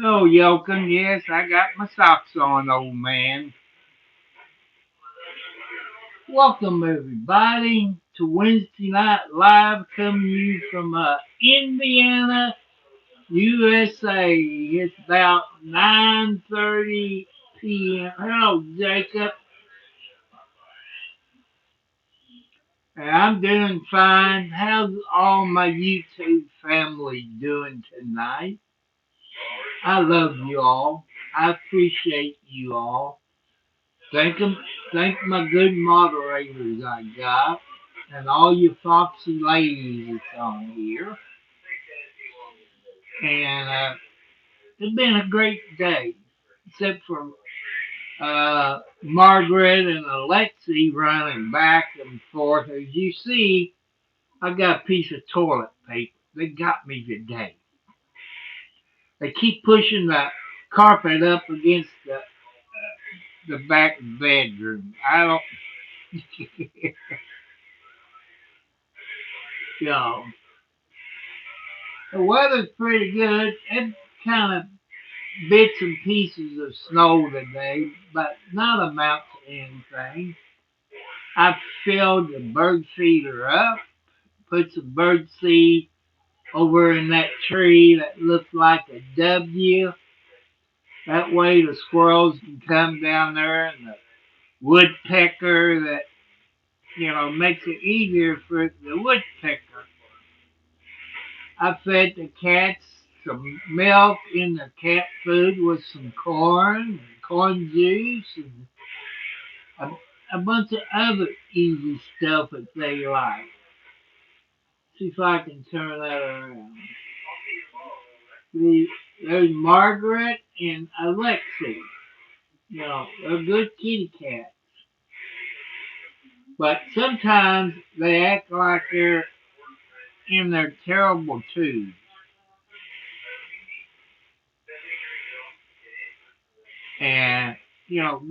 Oh, Yokin, yes, I got my socks on, old man. Welcome, everybody, to Wednesday Night Live, coming to you from Indiana, USA. It's about 9:30 p.m. Hello, Jacob. I'm doing fine. How's all my YouTube family doing tonight? I love you all. I appreciate you all. Thank 'em, thank my good moderators I got, and all you foxy ladies that's on here. And it's been a great day, except for Margaret and Alexi running back and forth. As you see, I got a piece of toilet paper. They got me today. They keep pushing the carpet up against the back bedroom. I don't, you know. The weather's pretty good. It kind of bits and pieces of snow today, but not amount to anything. I filled the bird feeder up, put some bird seed over in that tree that looks like a W. That way the squirrels can come down there and the woodpecker that, makes it easier for the woodpecker. I fed the cats some milk in the cat food with some corn, corn juice, and a bunch of other easy stuff that they like. See if I can turn that around. The, there's Margaret and Alexi. They're good kitty cats. But sometimes they act like they're in their terrible twos. And, you know,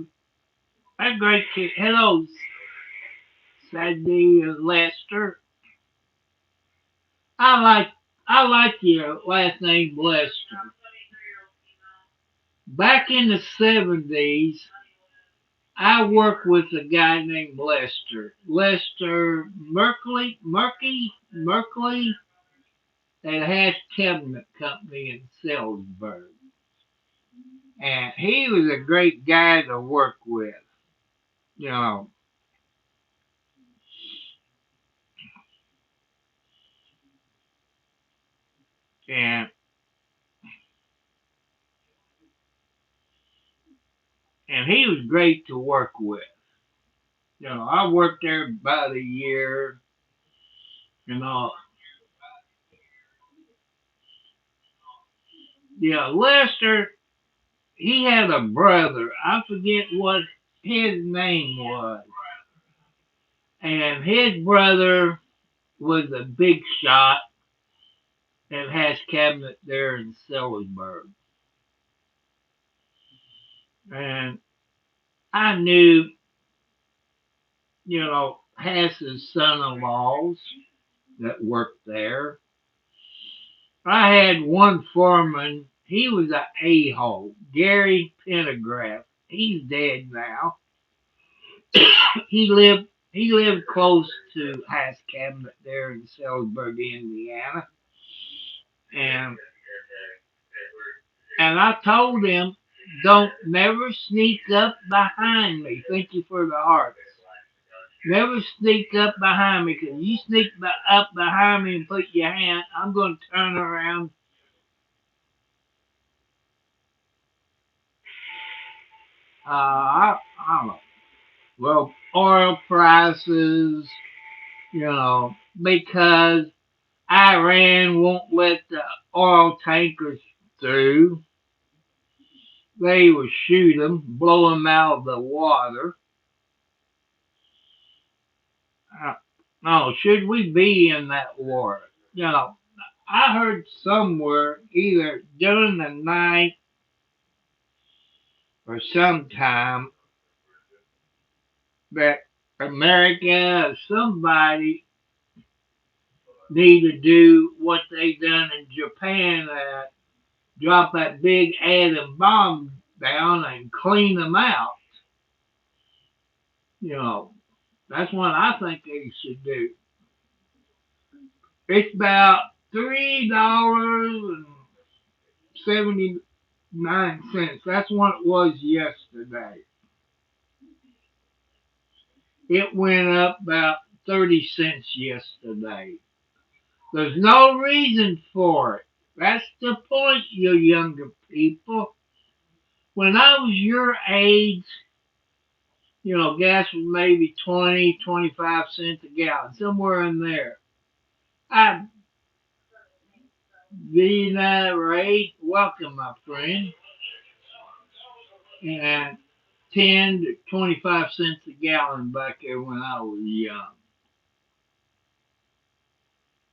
they're great kitty. Hello, Sadie and Lester. I like I like your last name Lester. Back in the 70s, I worked with a guy named Lester. Lester Merkley at Hash Cabinet Company in Salisbury. And he was a great guy to work with. You know, and he was great to work with. I worked there about a year, you know. Yeah, Lester, he had a brother. I forget what his name was. And his brother was a big shot at Hash Cabinet there in Sellersburg. And I knew, Hash's son-in-laws that worked there. I had one foreman. He was a a-hole, Gary Pendergraft. He's dead now. He lived close to Hash Cabinet there in Salisbury, Indiana. And I told him, don't never sneak up behind me. Thank you for the hearts. Never sneak up behind me, because you sneak up behind me and put your hand, I'm going to turn around. I don't know. Well, oil prices, because Iran won't let the oil tankers through. They will shoot them, blow them out of the water. Uh, no, should we be in that war? You know, I heard somewhere, either during the night or sometime, that America or somebody need to do what they done in Japan, drop that big atom bomb down and clean them out. You know, that's what I think they should do. It's about $3.79. That's what it was yesterday. It went up about 30 cents yesterday. There's no reason for it. That's the point, you younger people. When I was your age, gas was maybe 20, 25 cents a gallon, somewhere in there. I be that rate, welcome, my friend. And 10 to 25 cents a gallon back there when I was young.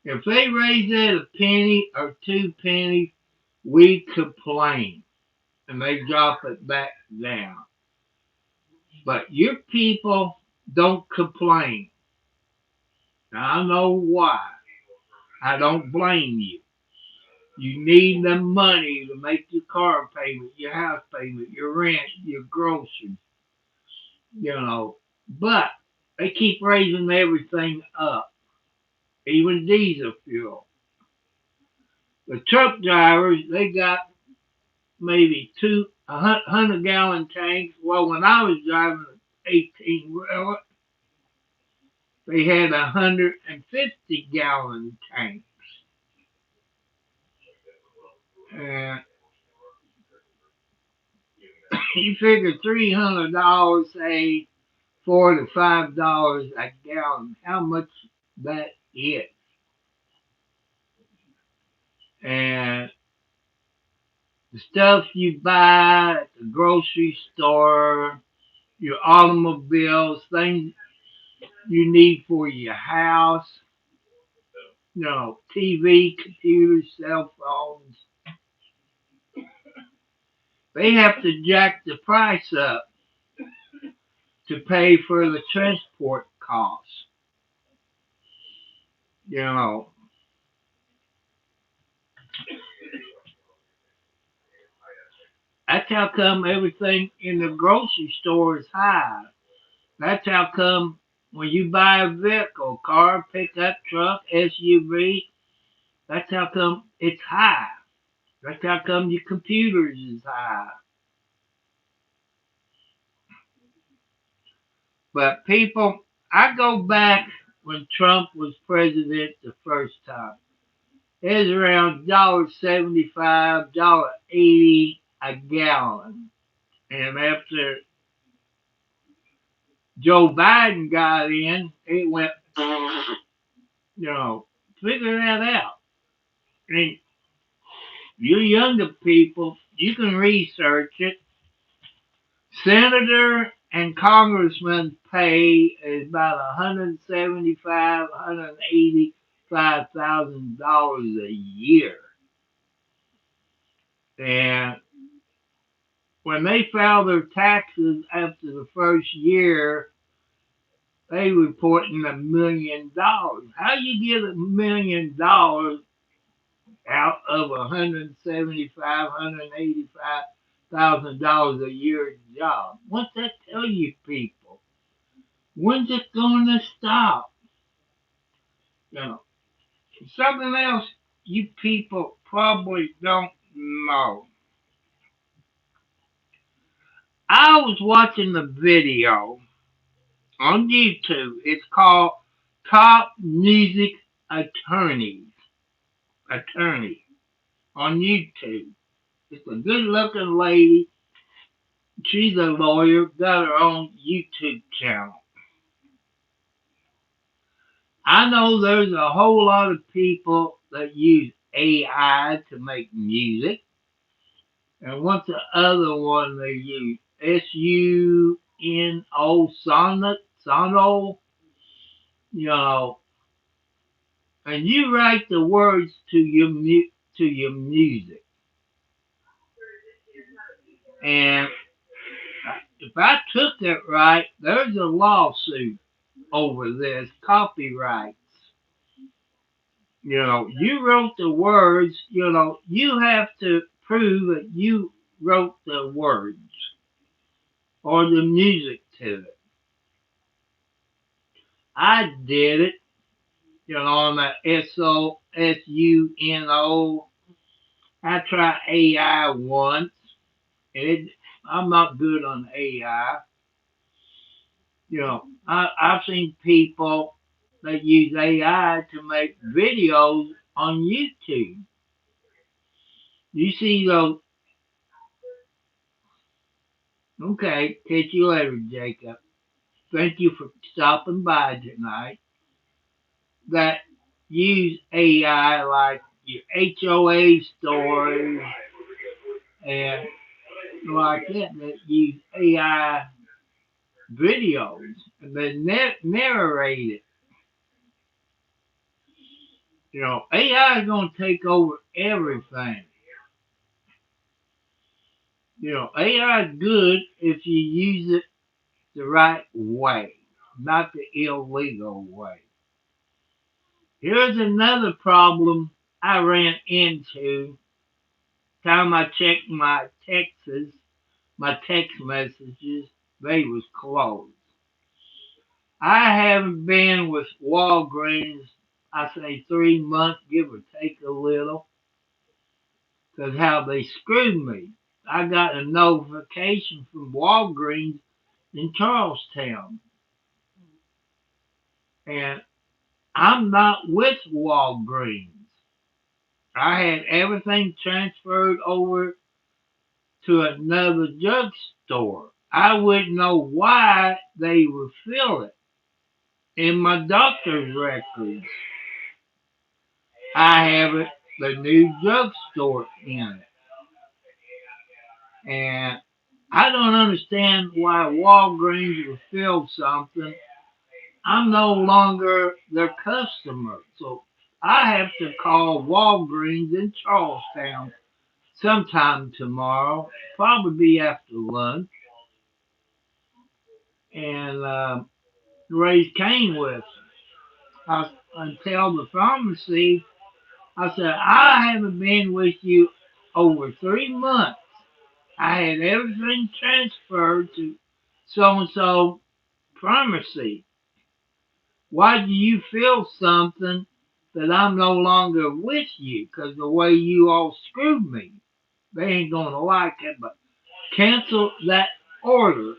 If they raise it a penny or 2 pennies, we complain and they drop it back down. But your people don't complain. Now, I know why. I don't blame you. You need the money to make your car payment, your house payment, your rent, your groceries, you know. But they keep raising everything up, even diesel fuel. The truck drivers, they got maybe 100-gallon tanks. Well, when I was driving an 18 wheeler, they had 150-gallon tanks. And you figure $300, say $4 to $5 a gallon, how much that is. And the stuff you buy at the grocery store, your automobiles, things you need for your house, TV, computers, cell phones, they have to jack the price up to pay for the transport costs. You know, that's how come everything in the grocery store is high. That's how come when you buy a vehicle, car, pickup, truck, SUV, that's how come it's high. That's how come your computers is high. But people, I go back when Trump was president the first time. It was around $1.75, $1.80 a gallon. And after Joe Biden got in, it went, figure that out. And you younger people, you can research it. Senator and congressman pay is about 175, $185,000 a year. And when they file their taxes after the first year, they reporting $1 million. How you get $1 million out of 175, $185,000 a year job? What's that tell you people? When's it going to stop? You know, something else you people probably don't know. I was watching the video on YouTube. It's called Top Music Attorneys. Attorney on YouTube. It's a good looking lady. She's a lawyer, got her own YouTube channel. I know there's a whole lot of people that use AI to make music. And what's the other one they use? SUNO, Sono. you know, and you write the words to your music. And if I took it right, there's a lawsuit over this copyrights. You wrote the words. You have to prove that you wrote the words or the music to it. I did it, on the SOSUNO. I tried AI once, and I'm not good on AI. I've seen people that use AI to make videos on YouTube. You see those? Okay, catch you later, Jacob. Thank you for stopping by tonight. That use AI like your HOA stories and like that use AI videos and then narrate it. AI is going to take over everything. AI is good if you use it the right way, not the illegal way. Here's another problem I ran into time I checked my text messages, they was closed. I haven't been with Walgreens, I say 3 months, give or take a little, because how they screwed me. I got a notification from Walgreens in Charlestown, and I'm not with Walgreens. I had everything transferred over to another drugstore. I wouldn't know why they would fill it in my doctor's records. I have it, the new drugstore in it. And I don't understand why Walgreens would fill something. I'm no longer their customer. So I have to call Walgreens in Charlestown sometime tomorrow, probably be after lunch, and raise Cain with and tell the pharmacy, I said, I haven't been with you over 3 months. I had everything transferred to so and so pharmacy. Why do you feel something that I'm no longer with you? Because the way you all screwed me, they ain't going to like it, but cancel that order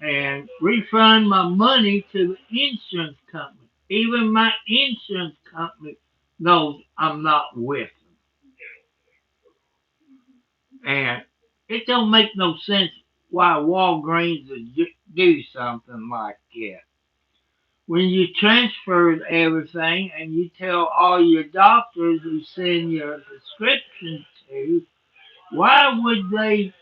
and refund my money to the insurance company. Even my insurance company knows I'm not with them. And it don't make no sense why Walgreens would do something like that. When you transferred everything and you tell all your doctors who send your prescription to, why would they,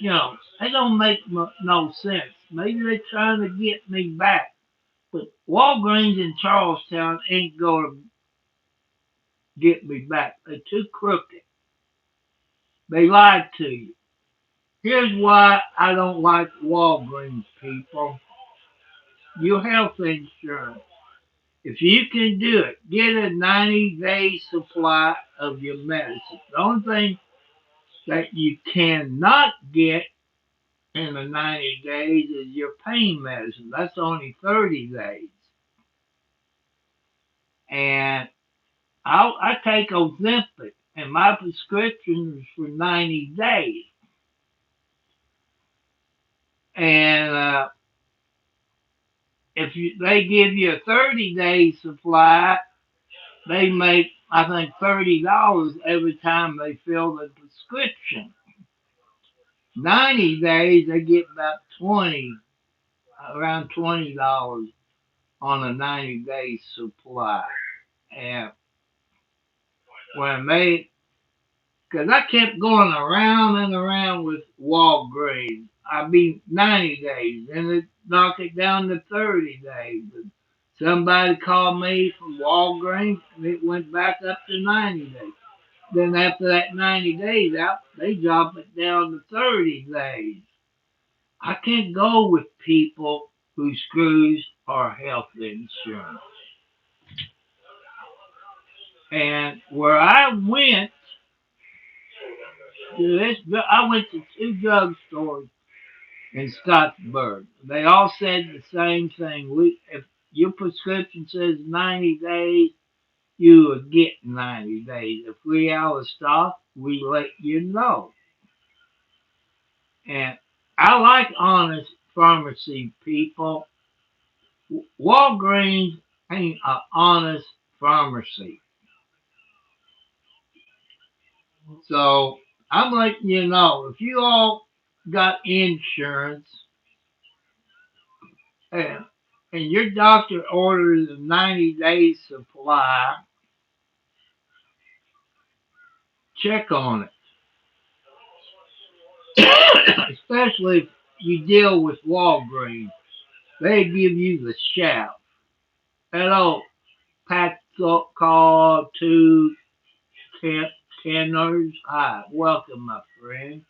it don't make no sense. Maybe they're trying to get me back. But Walgreens in Charlestown ain't going to get me back. They're too crooked. They lied to you. Here's why I don't like Walgreens, people. Your health insurance. If you can do it, get a 90-day supply of your medicine. The only thing that you cannot get in the 90 days is your pain medicine. That's only 30 days. And I take Ozempic, and my prescription is for 90 days. And if they give you a 30-day supply, they make, I think, $30 every time they fill the prescription. 90 days, they get about around $20 on a 90-day supply. And when they, because I kept going around and around with Walgreens. I mean, 90 days, and knock it down to 30 days. Somebody called me from Walgreens and it went back up to 90 days. Then after that 90 days out, they drop it down to 30 days. I can't go with people who screws our health insurance. And where I went to two drugstores in Scottsburg. They all said the same thing. If your prescription says 90 days, you will get 90 days. If we out of stock, we let you know. And I like honest pharmacy people. Walgreens ain't an honest pharmacy. So I'm letting you know if you all got insurance and, and your doctor orders a 90 day supply, check on it. Especially if you deal with Walgreens. They give you the shout. Hello, Pat call to Kenners. Hi, welcome, my friend.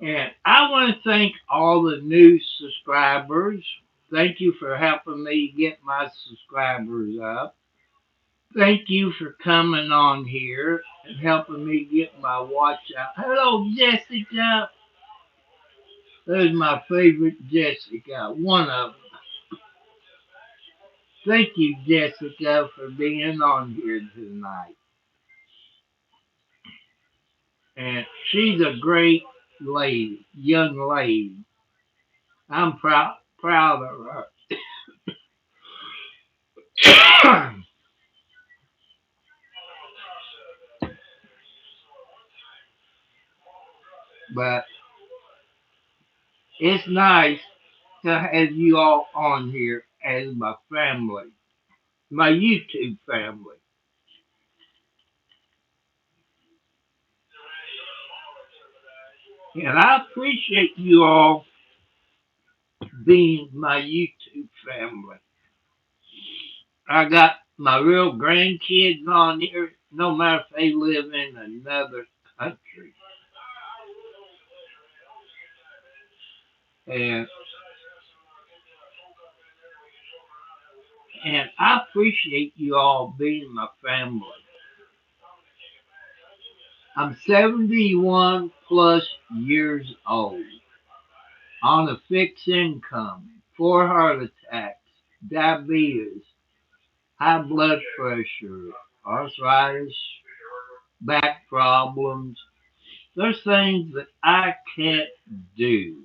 And I want to thank all the new subscribers. Thank you for helping me get my subscribers up. Thank you for coming on here and helping me get my watch out. Hello, Jessica. There's my favorite Jessica, one of them. Thank you, Jessica, for being on here tonight. And she's a great lady, young lady. I'm proud of her. But it's nice to have you all on here as my family, my YouTube family. And I appreciate you all being my YouTube family. I got my real grandkids on here, no matter if they live in another country. And and I appreciate you all being my family. I'm 71 plus years old, on a fixed income, 4 heart attacks, diabetes, high blood pressure, arthritis, back problems. There's things that I can't do.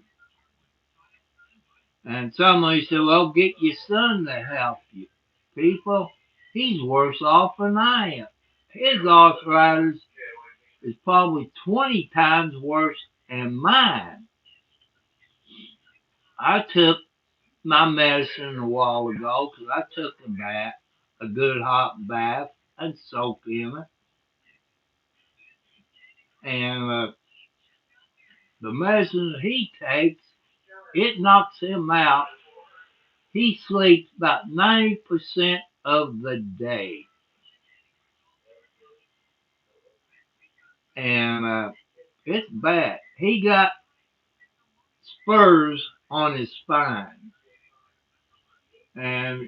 And somebody said, well, get your son to help you. People, he's worse off than I am. His arthritis is probably 20 times worse than mine. I took my medicine a while ago because I took a bath, a good hot bath, and soak in it. And the medicine that he takes, it knocks him out. He sleeps about 90% of the day. And it's bad. He got spurs on his spine. And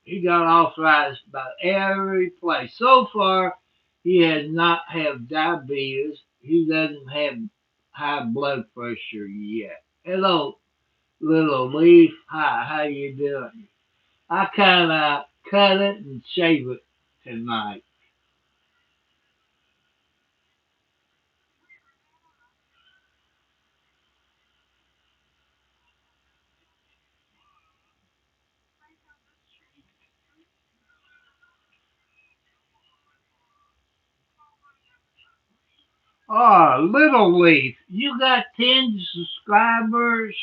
he got arthritis about every place. So far, he has not had diabetes. He doesn't have high blood pressure yet. Hello, little leaf. Hi, how you doing? I kind of cut it and shave it tonight. Oh, Little Leaf, you got 10 subscribers?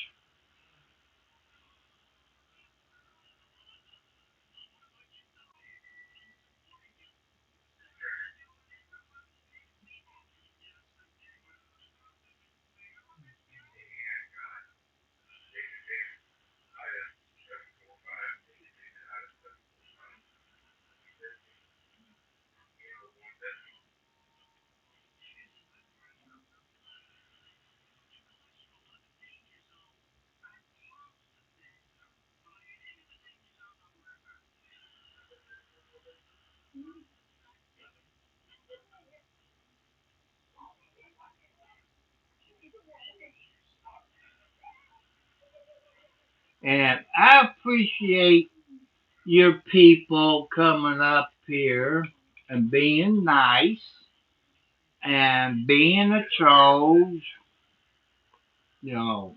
And I appreciate your people coming up here and being nice and being a trolls, you know,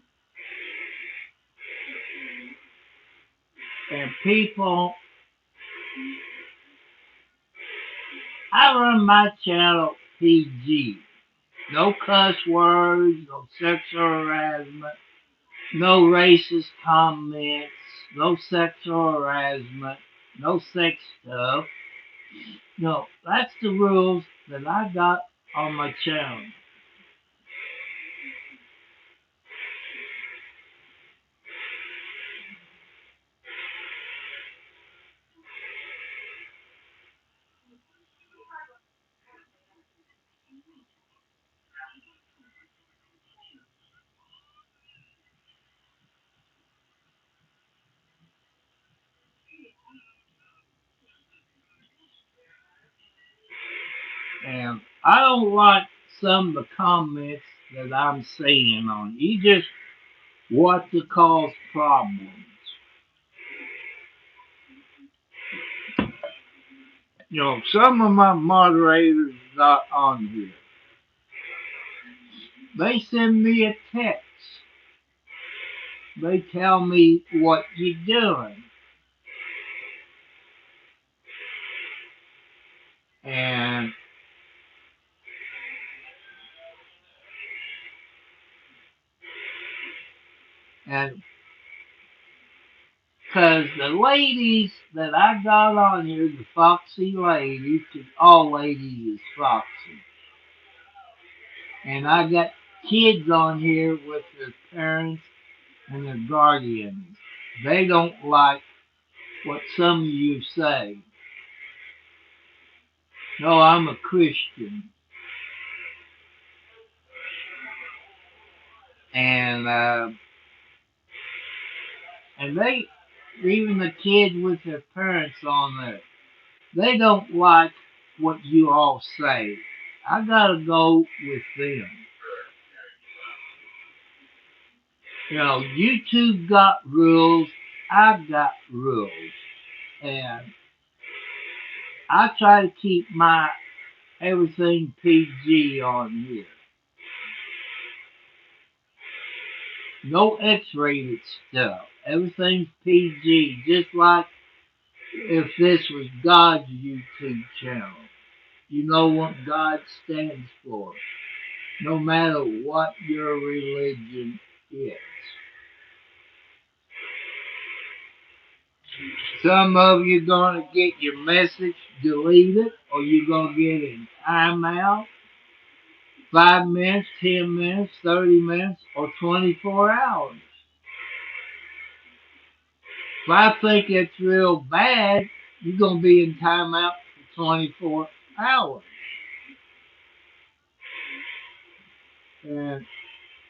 and people, I run my channel PG. No cuss words, no sexual harassment, no racist comments, no sexual harassment, no sex stuff. No, that's the rules that I got on my channel. And I don't like some of the comments that I'm seeing on. You just want to cause problems. You know, some of my moderators not on here. They send me a text. They tell me what you're doing. And and because the ladies that I got on here, the foxy ladies, 'cause all ladies is foxy. And I got kids on here with their parents and their guardians. They don't like what some of you say. No, I'm a Christian. And and they, even the kids with their parents on there, they don't like what you all say. I gotta go with them. You know, YouTube got rules, I got rules. And I try to keep my everything PG on here. No X-rated stuff. Everything's PG, just like if this was God's YouTube channel. You know what God stands for, no matter what your religion is. Some of you gonna get your message deleted, or you're gonna get in timeout, 5 minutes, 10 minutes, 30 minutes, or 24 hours. If I think it's real bad, you're gonna be in timeout for 24 hours. And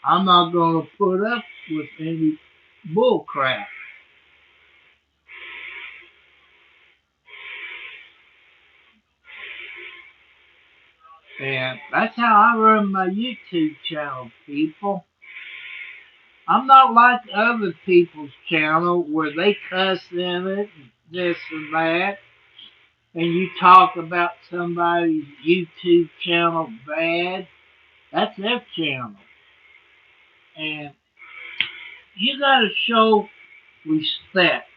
I'm not gonna put up with any bull crap. And that's how I run my YouTube channel, people. I'm not like other people's channel where they cuss in it, and this and that, and you talk about somebody's YouTube channel bad. That's their channel. And you gotta show respect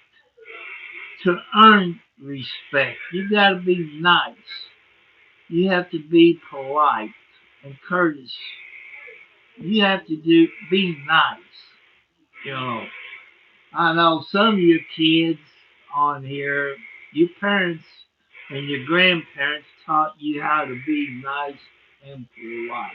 to earn respect. You gotta be nice. You have to be polite. And Curtis, you have to be nice. You know, I know some of your kids on here, your parents and your grandparents taught you how to be nice and polite.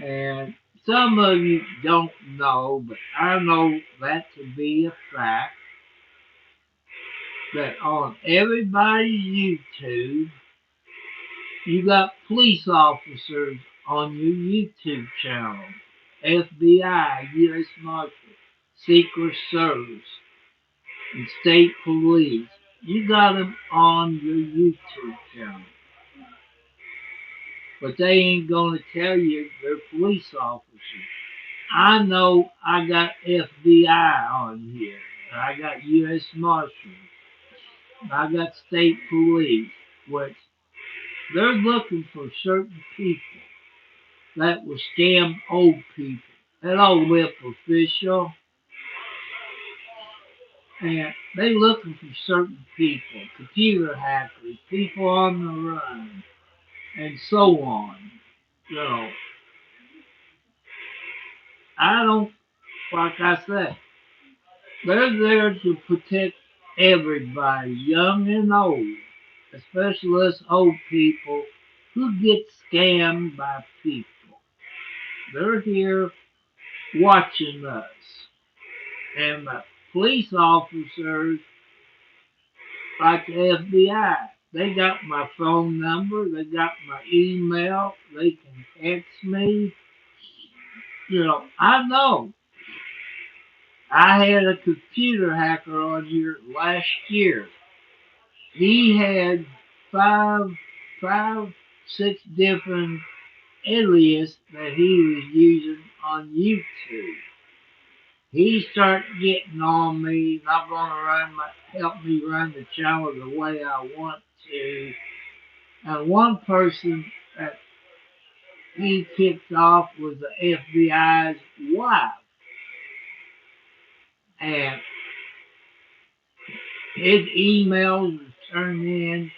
And some of you don't know, but I know that to be a fact that on everybody's YouTube, you got police officers on your YouTube channel. FBI, U.S. Marshal, Secret Service, and State Police. You got them on your YouTube channel. But they ain't gonna tell you they're police officers. I know I got FBI on here. I got U.S. Marshals. I got State Police, which they're looking for certain people that will scam old people. That old whip official, and they looking for certain people, computer hackers, people on the run, and so on. So I don't, like I said, they're there to protect everybody, young and old, especially us old people who get scammed by people. They're here watching us. And the police officers, like the FBI, they got my phone number, they got my email, they can text me. You know, I know. I had a computer hacker on here last year. He had five, 6 different aliases that he was using on YouTube. He started getting on me, not gonna help me run the channel the way I want to. And one person that he kicked off was the FBI's wife. And his emails were turned in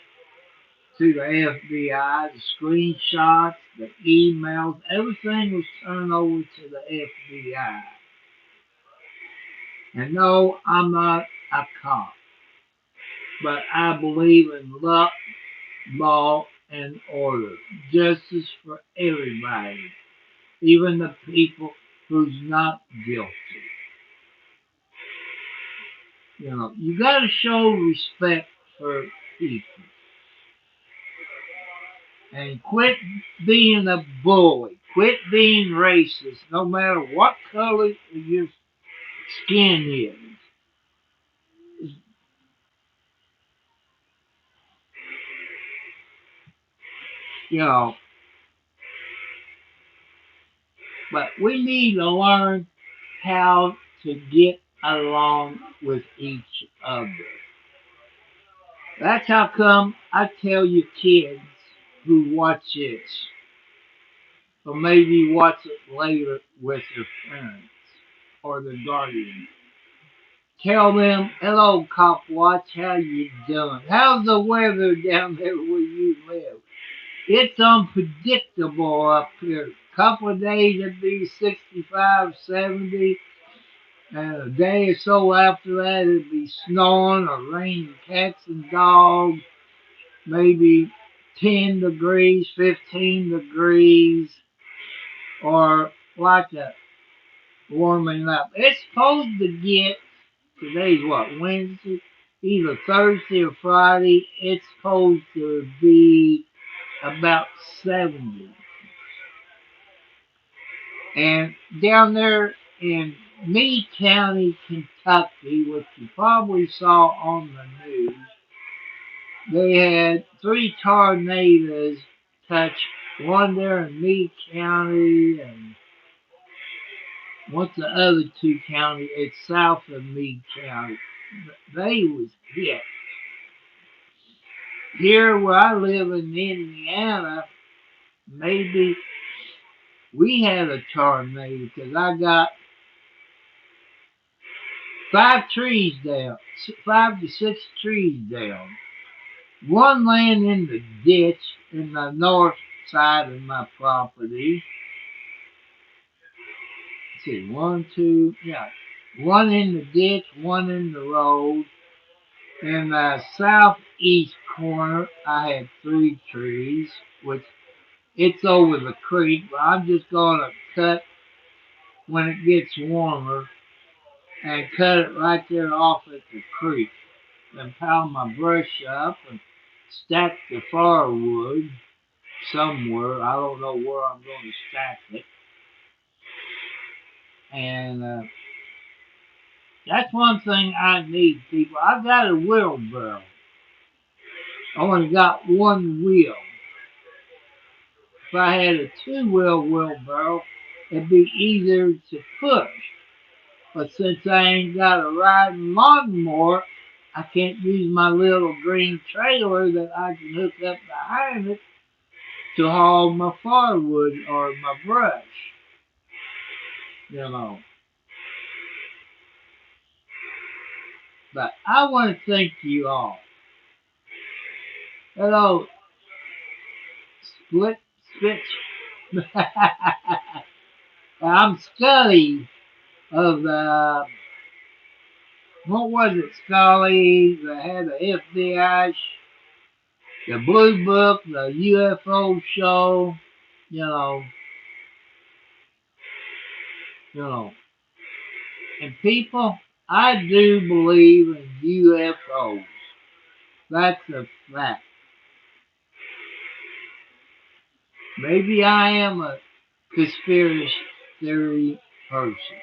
to the FBI, the screenshots, the emails, everything was turned over to the FBI. And no, I'm not a cop, but I believe in law and order, justice for everybody, even the people who's not guilty. You know, you gotta show respect for people. And quit being a bully. Quit being racist, no matter what color your skin is. You know, but we need to learn how to get along with each other. That's how come I tell you kids who watch this, or maybe watch it later with their parents or their guardian. Tell them, hello, Cop Watch, how you doing? How's the weather down there where you live? It's unpredictable up here. Couple of days it'd be 65, 70, and a day or so after that it'd be snowing or raining cats and dogs, maybe 10 degrees, 15 degrees, or like that warming up. It's supposed to get, today's what, Wednesday? Either Thursday or Friday, it's supposed to be about 70. And down there in Meade County, Kentucky, which you probably saw on the news, they had 3 tornadoes touch one there in Meade County, and what's the other 2 counties? It's south of Meade County. They was hit. Here where I live in Indiana, maybe we had a tornado because I got 5 trees down, 5 to 6 trees down. One laying in the ditch in the northeast, side of my property. Let's see, one, two, yeah. One in the ditch, one in the road. In the southeast corner, I had three trees, which it's over the creek, but I'm just going to cut when it gets warmer and cut it right there off at the creek. Then pile my brush up and stack the firewood somewhere. I don't know where I'm going to stack it. And that's one thing I need, people. I've got a wheelbarrow. I only got one wheel. If I had a two-wheel wheelbarrow, it'd be easier to push. But since I ain't got a riding lawnmower, I can't use my little green trailer that I can hook up behind it to haul my firewood or my brush. You know. But I want to thank you all. Hello, Split Spitz. I'm Scully of the, what was it, Scully? That had the FBI, the Blue Book, the UFO show, you know, you know. And people, I do believe in UFOs. That's a fact. Maybe I am a conspiracy theory person,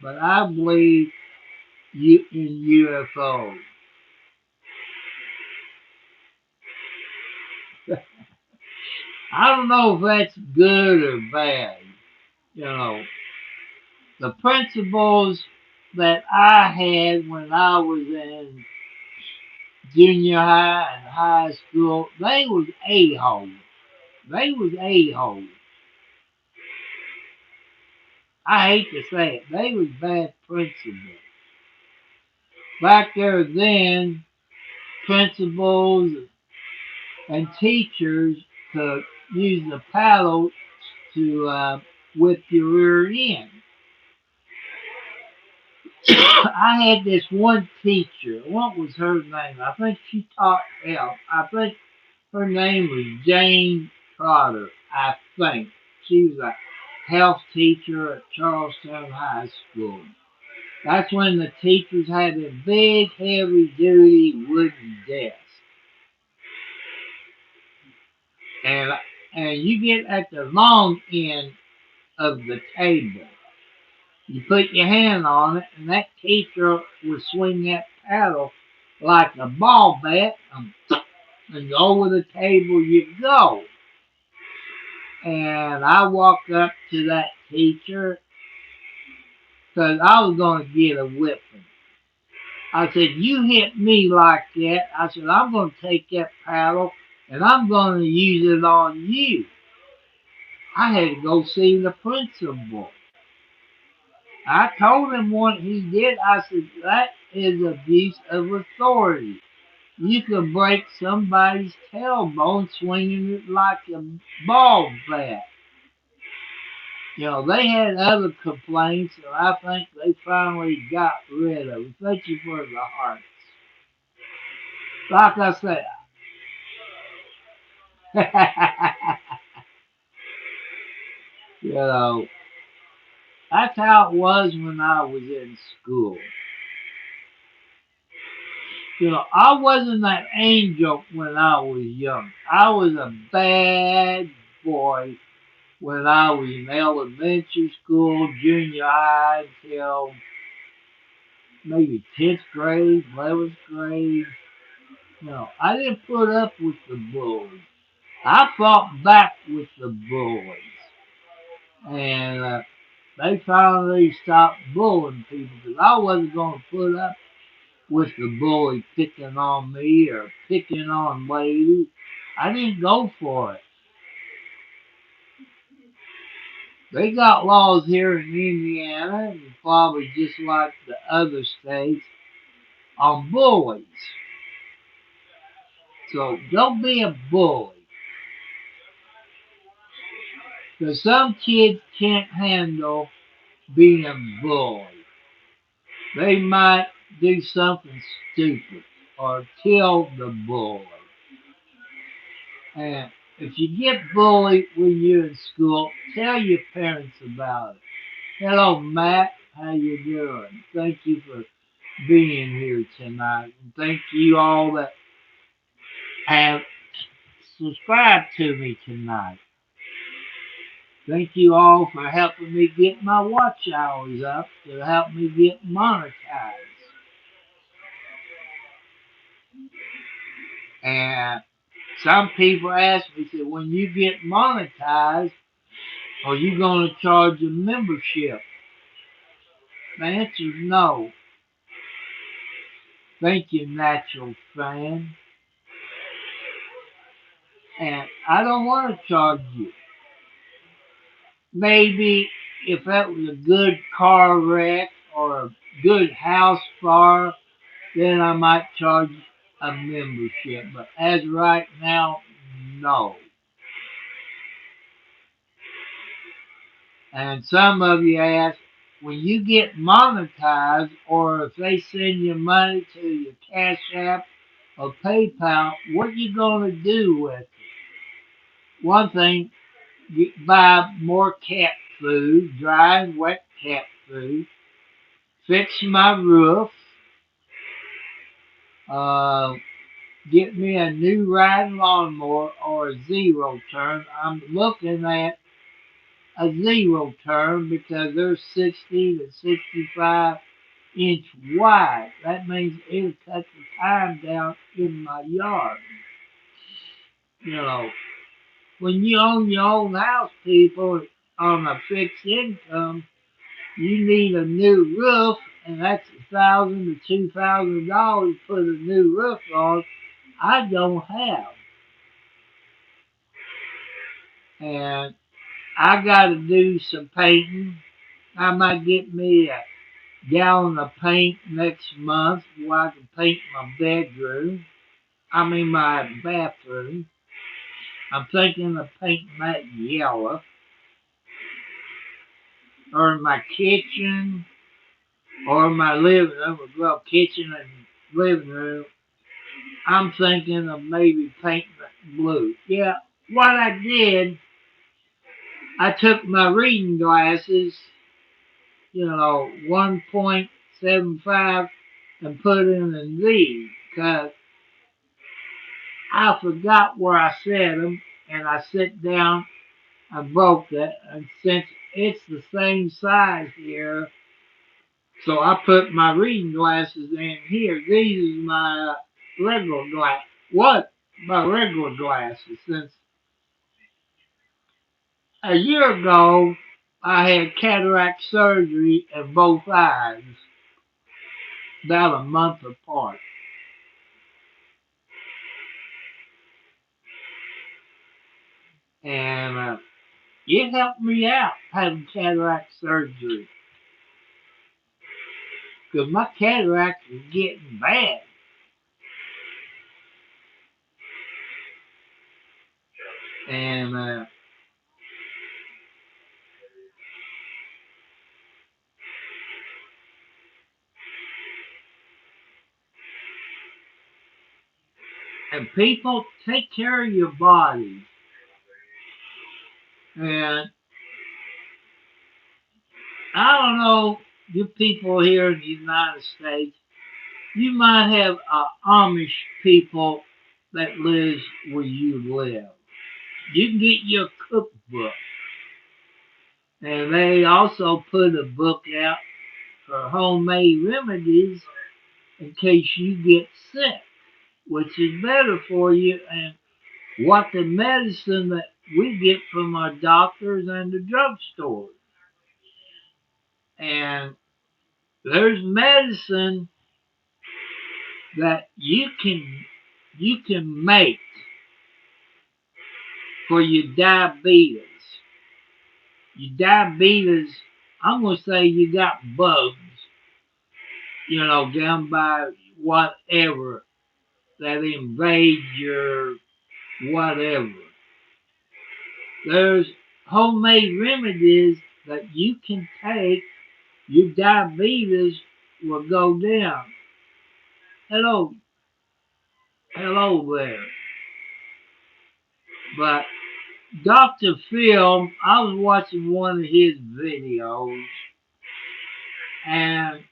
but I believe in UFOs. I don't know if that's good or bad. You know, the principles that I had when I was in junior high and high school, they was a-holes. They was a-holes. I hate to say it, they was bad principals. Back there then, principals and teachers could use the paddle to whip your rear end. I had this one teacher. What was her name? I think she taught health. I think her name was Jane Trotter. I think she was a health teacher at Charlestown High School. That's when the teachers had a big, heavy-duty wooden desk, and you get at the long end of the table. You put your hand on it, and that teacher would swing that paddle like a ball bat, and over the table you go. And I walked up to that teacher because I was going to get a whipping. I said, "You hit me like that." I said, "I'm going to take that paddle and I'm going to use it on you." I had to go see the principal. I told him what he did. I said, "That is abuse of authority. You can break somebody's tailbone swinging it like a ball bat." You know, they had other complaints, and I think they finally got rid of it. Thank you for the hearts. Like I said, you know, that's how it was when I was in school. You know, I wasn't that angel when I was young. I was a bad boy when I was in elementary school, junior high, until maybe 10th grade, 11th grade. No, I didn't put up with the bullies. I fought back with the bullies. And they finally stopped bullying people because I wasn't going to put up with the bully picking on me or picking on ladies. I didn't go for it. They got laws here in Indiana, and probably just like the other states, on bullies. So don't be a bully. Because some kids can't handle being bullied. They might do something stupid or kill the bully. And if you get bullied when you're in school, tell your parents about it. Hello, Matt. How you doing? Thank you for being here tonight. And thank you all that have subscribed to me tonight. Thank you all for helping me get my watch hours up to help me get monetized. And some people ask me, say, when you get monetized, are you going to charge a membership? The answer is no. Thank you, Natural Fan. And I don't want to charge you. Maybe if that was a good car wreck or a good house fire, then I might charge a membership. But as right now, no. And some of you ask, when you get monetized or if they send you money to your Cash App or PayPal, what you going to do with it? One thing, you buy more cat food, dry and wet cat food, fix my roof, uh, get me a new riding lawnmower or a zero turn. I'm looking at a zero turn because they're 60 to 65-inch wide. That means it'll cut the time down in my yard. You know, when you own your own house, people, on a fixed income, you need a new roof, and that's $1,000 to $2,000 to put a new roof on. I don't have, and I got to do some painting. I might get me a gallon of paint next month where I can paint my bedroom. I mean my bathroom. I'm thinking of painting that yellow. Or my kitchen, or my living room. Well, kitchen and living room. I'm thinking of maybe painting it blue. Yeah, what I did, I took my reading glasses, 1.75, and put in a Z, because I forgot where I set them, and I sit down, I broke it, and since it's the same size here, so I put my reading glasses in here. These are my regular glass. What? My regular glasses. Since a year ago, I had cataract surgery in both eyes, about a month apart. And it helped me out having cataract surgery. Because my cataract was getting bad. And people, take care of your bodies. And I don't know, you people here in the United States, you might have Amish people that lives where you live. You can get your cookbook. And they also put a book out for homemade remedies in case you get sick, which is better for you and what the medicine that we get from our doctors and the drugstores. And there's medicine that you can make for your diabetes. Your diabetes, I'm gonna say you got bugs, down by whatever that invade your whatever. There's homemade remedies that you can take, your diabetes will go down. Hello, hello there. But Dr. Phil, I was watching one of his videos, and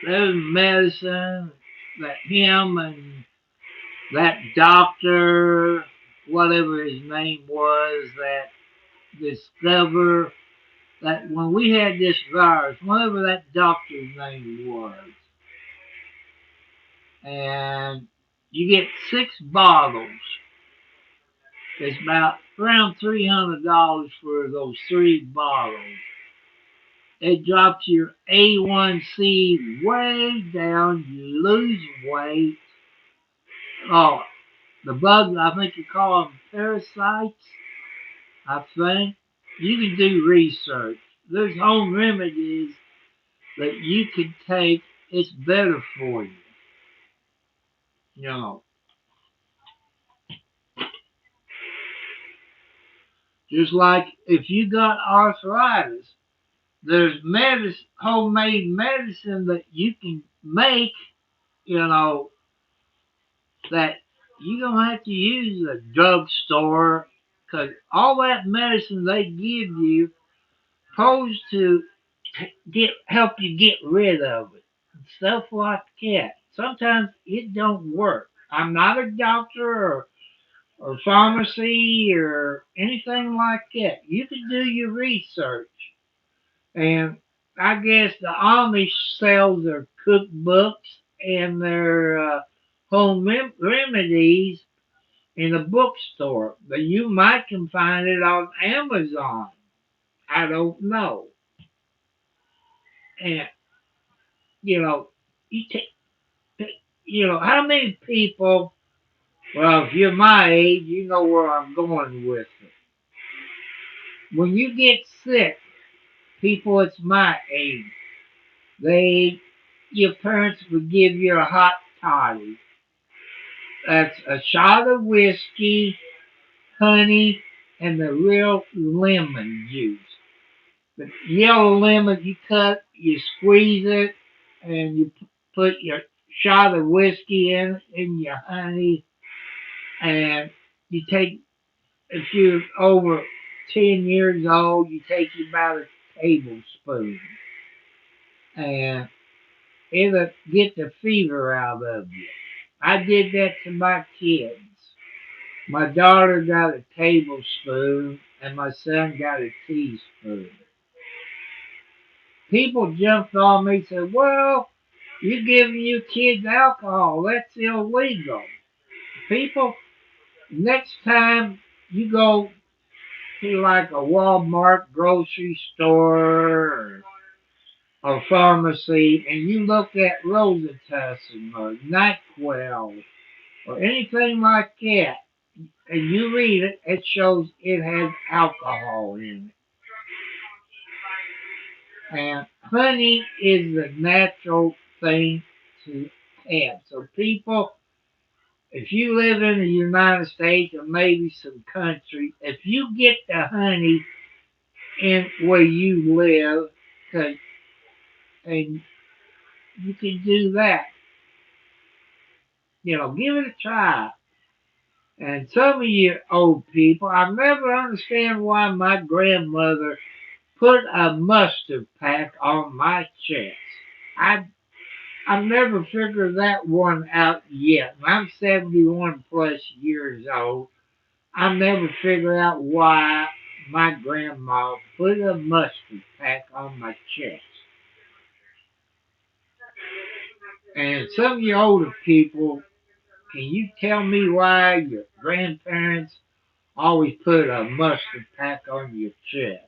there's medicine that him and that doctor, whatever his name was, that discovered that when we had this virus, whatever that doctor's name was, and you get 6 bottles. It's about around $300 for those 3 bottles. It drops your A1C way down. You lose weight. Oh, the bugs, I think you call them parasites, I think. You can do research. There's home remedies that you can take. It's better for you. You know, just like if you got arthritis, there's homemade medicine that you can make, you know, that you don't have to use a drugstore because all that medicine they give you supposed to help you get rid of it and stuff like that. Sometimes it don't work. I'm not a doctor or pharmacy or anything like that. You can do your research. And I guess the Amish sells their cookbooks and their remedies in a bookstore, but you might can find it on Amazon. I don't know. And you know, you take, how many people? Well, if you're my age, you know where I'm going with it. When you get sick, people it's my age, they your parents would give you a hot toddy. That's a shot of whiskey, honey, and the real lemon juice. The yellow lemon you cut, you squeeze it, and you put your shot of whiskey in your honey, and you take, if you're over 10 years old, you take about a tablespoon, and it'll get the fever out of you. I did that to my kids. My daughter got a tablespoon, and my son got a teaspoon. People jumped on me and said, well, you're giving your kids alcohol. That's illegal. People, next time you go to like a Walmart grocery store or pharmacy and you look at Robitussin or NyQuil or anything like that, and you read it, it shows it has alcohol in it. And honey is the natural thing to have. So people, if you live in the United States or maybe some country, if you get the honey in where you live, 'cause, and you can do that, give it a try. And some of you old people, I never understand why my grandmother put a mustard pack on my chest. I I've never figured that one out yet. I'm 71 plus years old. I never figured out why my grandma put a mustard pack on my chest. And some of you older people, can you tell me why your grandparents always put a mustard pack on your chest?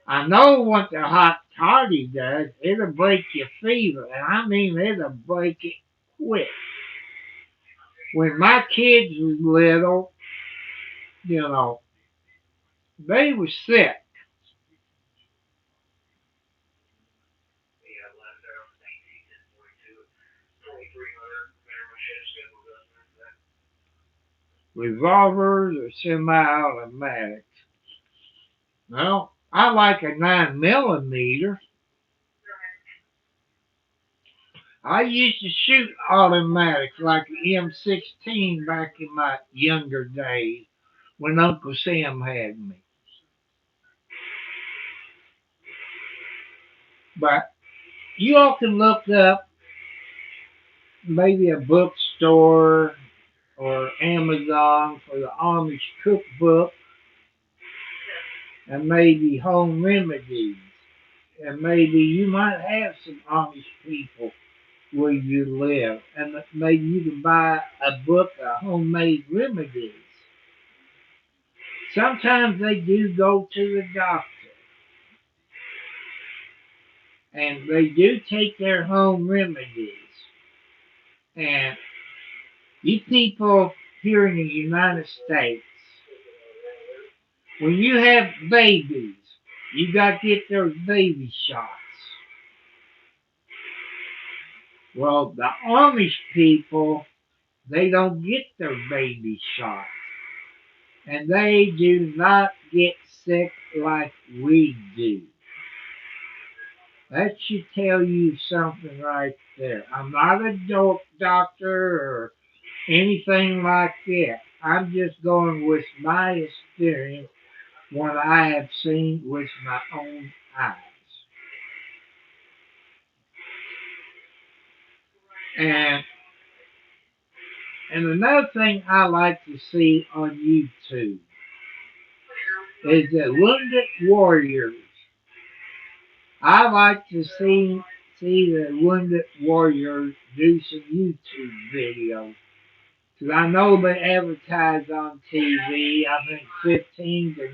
I know what the hot toddy does. It'll break your fever, and I mean it'll break it quick. When my kids was little, you know, they were sick. Revolvers or semi-automatics. Well, I like a 9 millimeter. I used to shoot automatics like an M16 back in my younger days when Uncle Sam had me. But you all can look up maybe a bookstore or Amazon for the Amish cookbook and maybe home remedies. And maybe you might have some Amish people where you live, and maybe you can buy a book of homemade remedies. Sometimes they do go to the doctor, and they do take their home remedies. And you people here in the United States, when you have babies, you got to get those baby shots. Well, the Amish people, they don't get their baby shots. And they do not get sick like we do. That should tell you something right there. I'm not a doctor or anything like that. I'm just going with my experience, what I have seen with my own eyes. And and another thing I like to see on YouTube is the wounded warriors. I like to see the wounded warriors do some YouTube videos. Because I know they advertise on TV, I think $15 to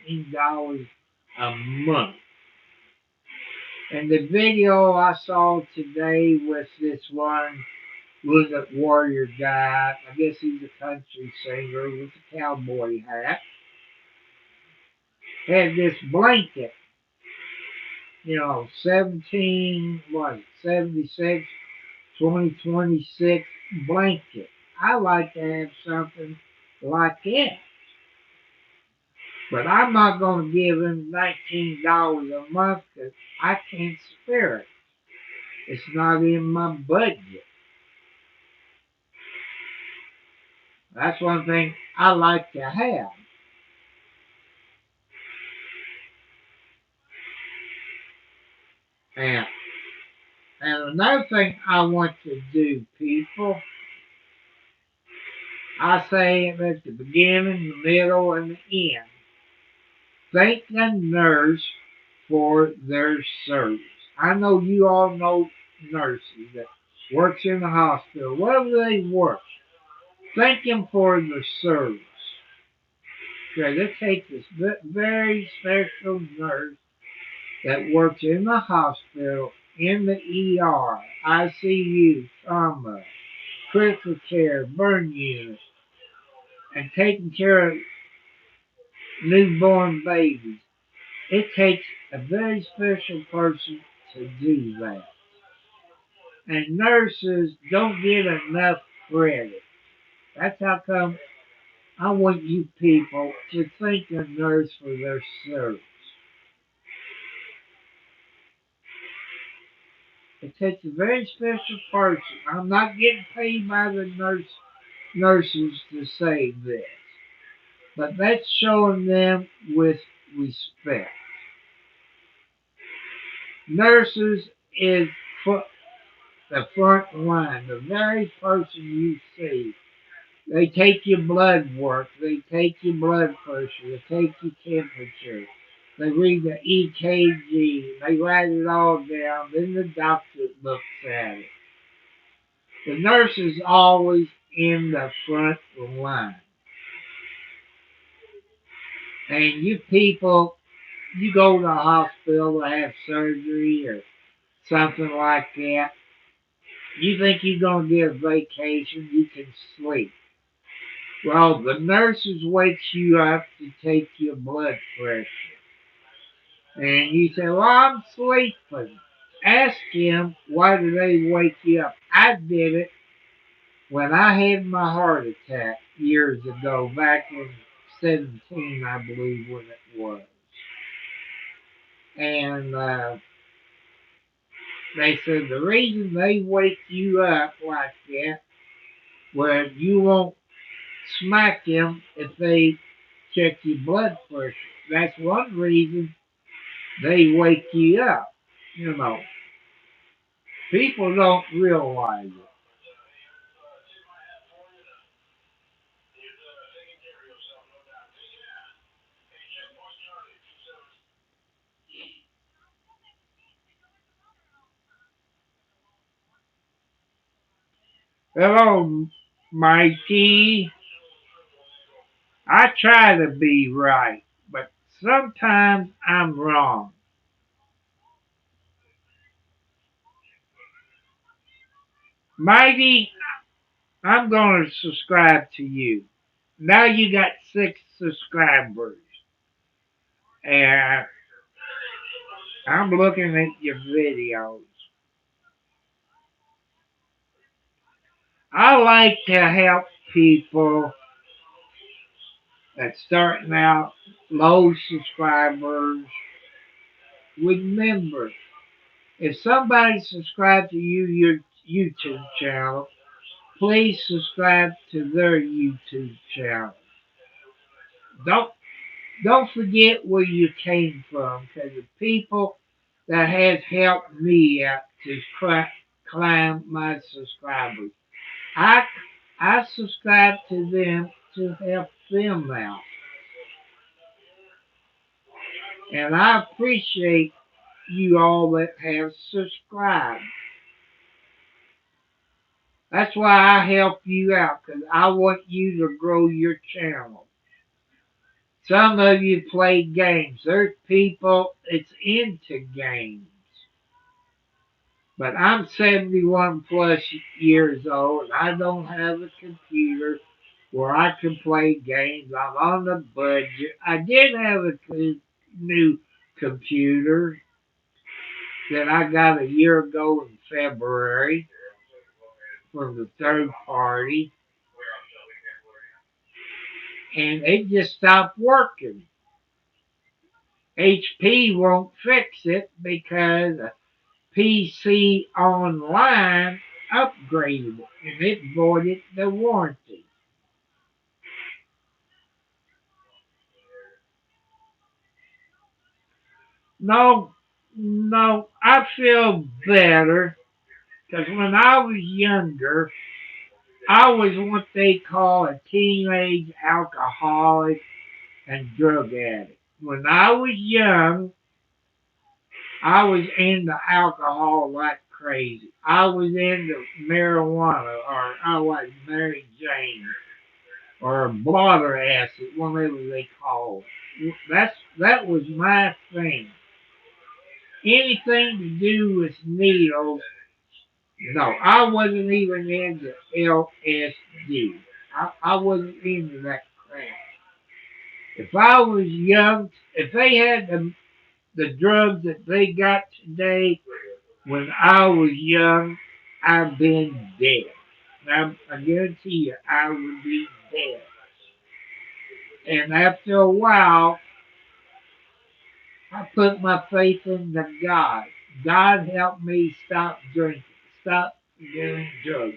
$19 a month. And the video I saw today with this one wounded warrior guy, I guess he's a country singer with a cowboy hat, had this blanket, 17, what, 76 2026 blanket. I like to have something like that. But I'm not going to give him $19 a month because I can't spare it. It's not in my budget. That's one thing I like to have. And, and another thing I want to do, people, I say it at the beginning, the middle, and the end. Thank the nurse for their service. I know you all know nurses that works in the hospital, wherever they work. Thank them for their service. Okay, they take this very special nurse that works in the hospital, in the ER, ICU, trauma, critical care, burn unit, and taking care of newborn babies. It takes a very special person to do that. And nurses don't get enough credit. That's how come I want you people to thank a nurse for their service. It takes a very special person. I'm not getting paid by the nurses to say this, but that's showing them with respect. Nurses is the front line, the very person you see. They take your blood work, they take your blood pressure, they take your temperature, they read the EKG, they write it all down, then the doctor looks at it. The nurse is always in the front line. And you people, you go to the hospital to have surgery or something like that, you think you're going to get a vacation, you can sleep. Well, the nurses wakes you up to take your blood pressure. And you say, well, I'm sleeping. Ask him, why do they wake you up? I did it when I had my heart attack years ago, back in 17, I believe, when it was. And they said the reason they wake you up like that, where you won't smack them if they check your blood pressure. That's one reason they wake you up. You know, people don't realize it. Hello, Mikey. I try to be right, but sometimes I'm wrong. Mikey, I'm going to subscribe to you. Now you got 6 subscribers, and I'm looking at your videos. I like to help people that's starting out low subscribers with members. If somebody subscribed to your YouTube channel, please subscribe to their YouTube channel. Don't don't forget where you came from, because the people that has helped me out to climb my subscribers. I I subscribe to them to help them out, and I appreciate you all that have subscribed. That's why I help you out, because I want you to grow your channel. Some of you play games. There's people that's into games. But I'm 71 plus years old, and I don't have a computer where I can play games. I'm on a budget. I did have a new computer that I got a year ago in February from the third party, and it just stopped working. HP won't fix it because PC Online upgraded it and it voided the warranty. No, no, I feel better because when I was younger, I was what they call a teenage alcoholic and drug addict. When I was young, I was into alcohol like crazy. I was into marijuana, or I was Mary Jane, or blotter acid, whatever they call it. That was my thing. Anything to do with needles, no, I wasn't even into LSD. I wasn't into that crap. If I was young, if they had the drugs that they got today when I was young, I'd been dead. I guarantee you, I would be dead. And after a while, I put my faith in the God. God helped me stop drinking, stop doing drugs.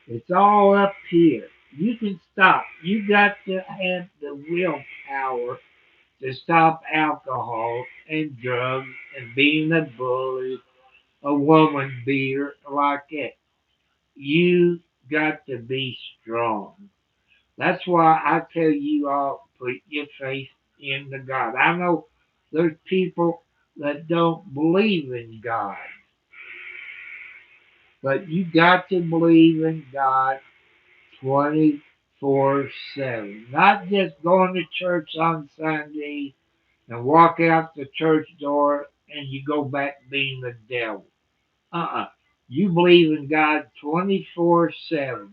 It's all up here. You can stop. You got to have the willpower to stop alcohol and drugs and being a bully, a woman beater like that. You got to be strong. That's why I tell you all put your faith in the God. I know there's people that don't believe in God, but you got to believe in God 24/7. Not just going to church on Sunday and walk out the church door and you go back being the devil. Uh-uh. You believe in God 24/7.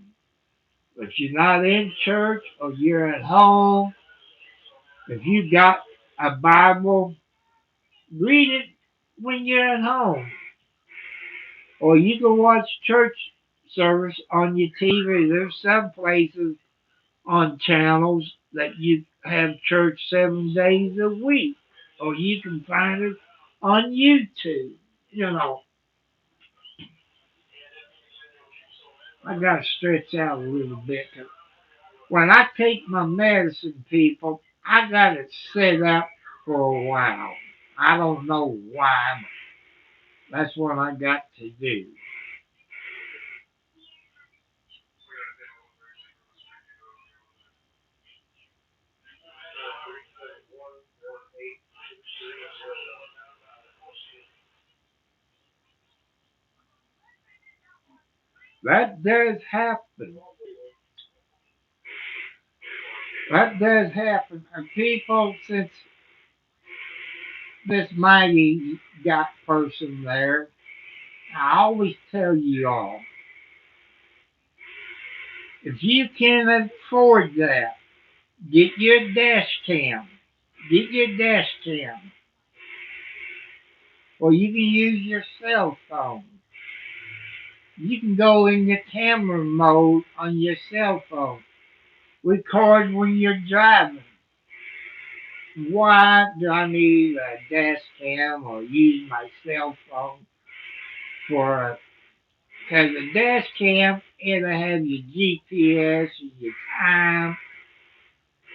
If you're not in church or you're at home, if you got a Bible, read it when you're at home. Or you can watch church service on your TV. There's some places on channels that you have church 7 days a week. Or you can find it on YouTube. You know, I gotta stretch out a little bit. 'Cause when I take my medicine, people, I got it set up for a while. I don't know why, but that's what I got to do. That does happen. That does happen. And people, since this mighty got person there, I always tell you all, if you can afford that, get your dash cam. Get your dash cam. Or you can use your cell phone. You can go in the camera mode on your cell phone. Record when you're driving. Why do I need a dash cam or use my cell phone for a? Because a dash cam, it'll have your GPS and your time,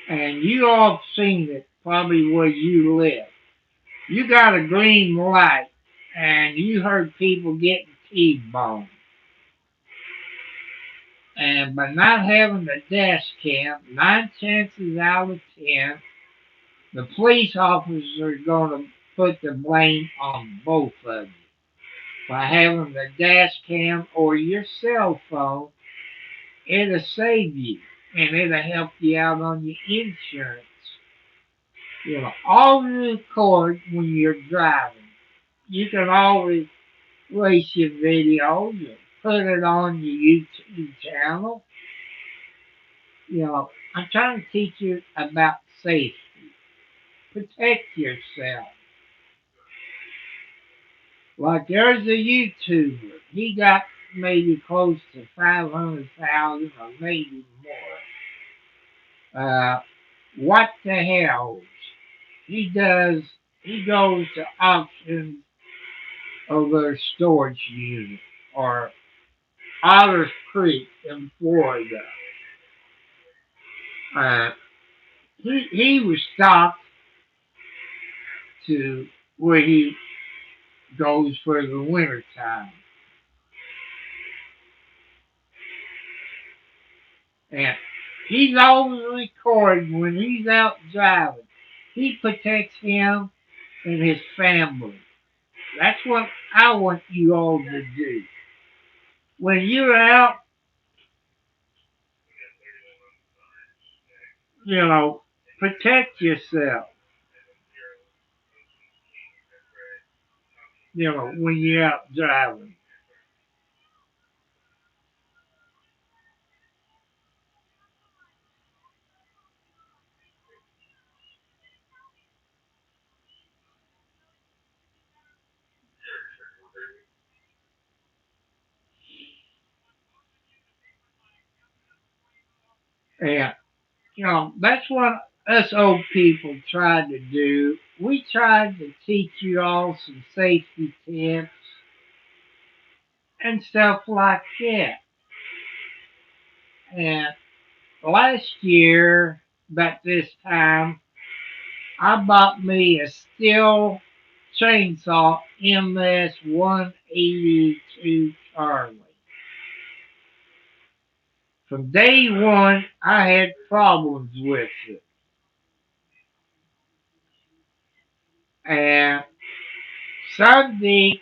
and you all seen it probably where you live. You got a green light, and you heard people getting T-boned. And by not having the dash cam, 9 chances out of 10, the police officers are going to put the blame on both of you. By having the dash cam or your cell phone, it'll save you and it'll help you out on your insurance. You'll always record when you're driving. You can always race your videos and put it on your YouTube channel. I'm trying to teach you about safety. Protect yourself. Like there's a YouTuber. He got maybe close to 500,000 or maybe more. What the hell? He does. He goes to auctions of their storage unit or Otter Creek in Florida. Uh, he was stopped to where he goes for the winter time. And he's always recording when he's out driving. He protects him and his family. That's what I want you all to do. When you're out, protect yourself. When you're out driving. And, that's what us old people tried to do. We tried to teach you all some safety tips and stuff like that. And last year, about this time, I bought me a steel chainsaw MS 182 Charlie. From day one, I had problems with it. And Sunday,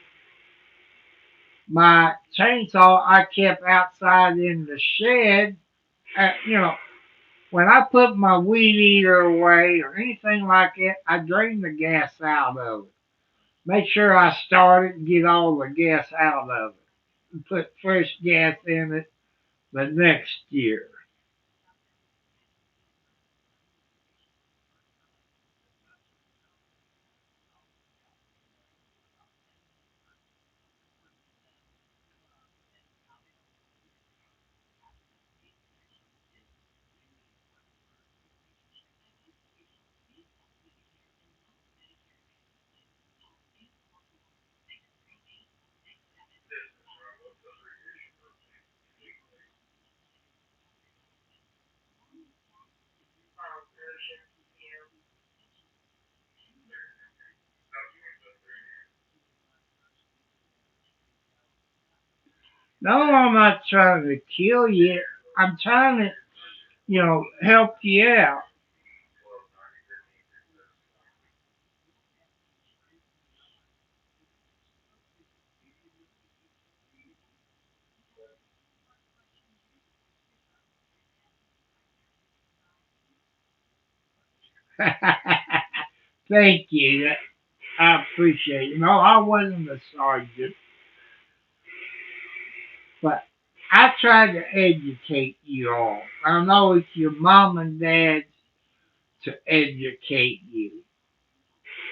my chainsaw I kept outside in the shed. When I put my weed eater away or anything like that, I drain the gas out of it. Make sure I start it and get all the gas out of it. And put fresh gas in it the next year. No, I'm not trying to kill you. I'm trying to, help you out. Thank you. I appreciate it. No, I wasn't a sergeant, but I tried to educate you all. I know it's your mom and dad to educate you,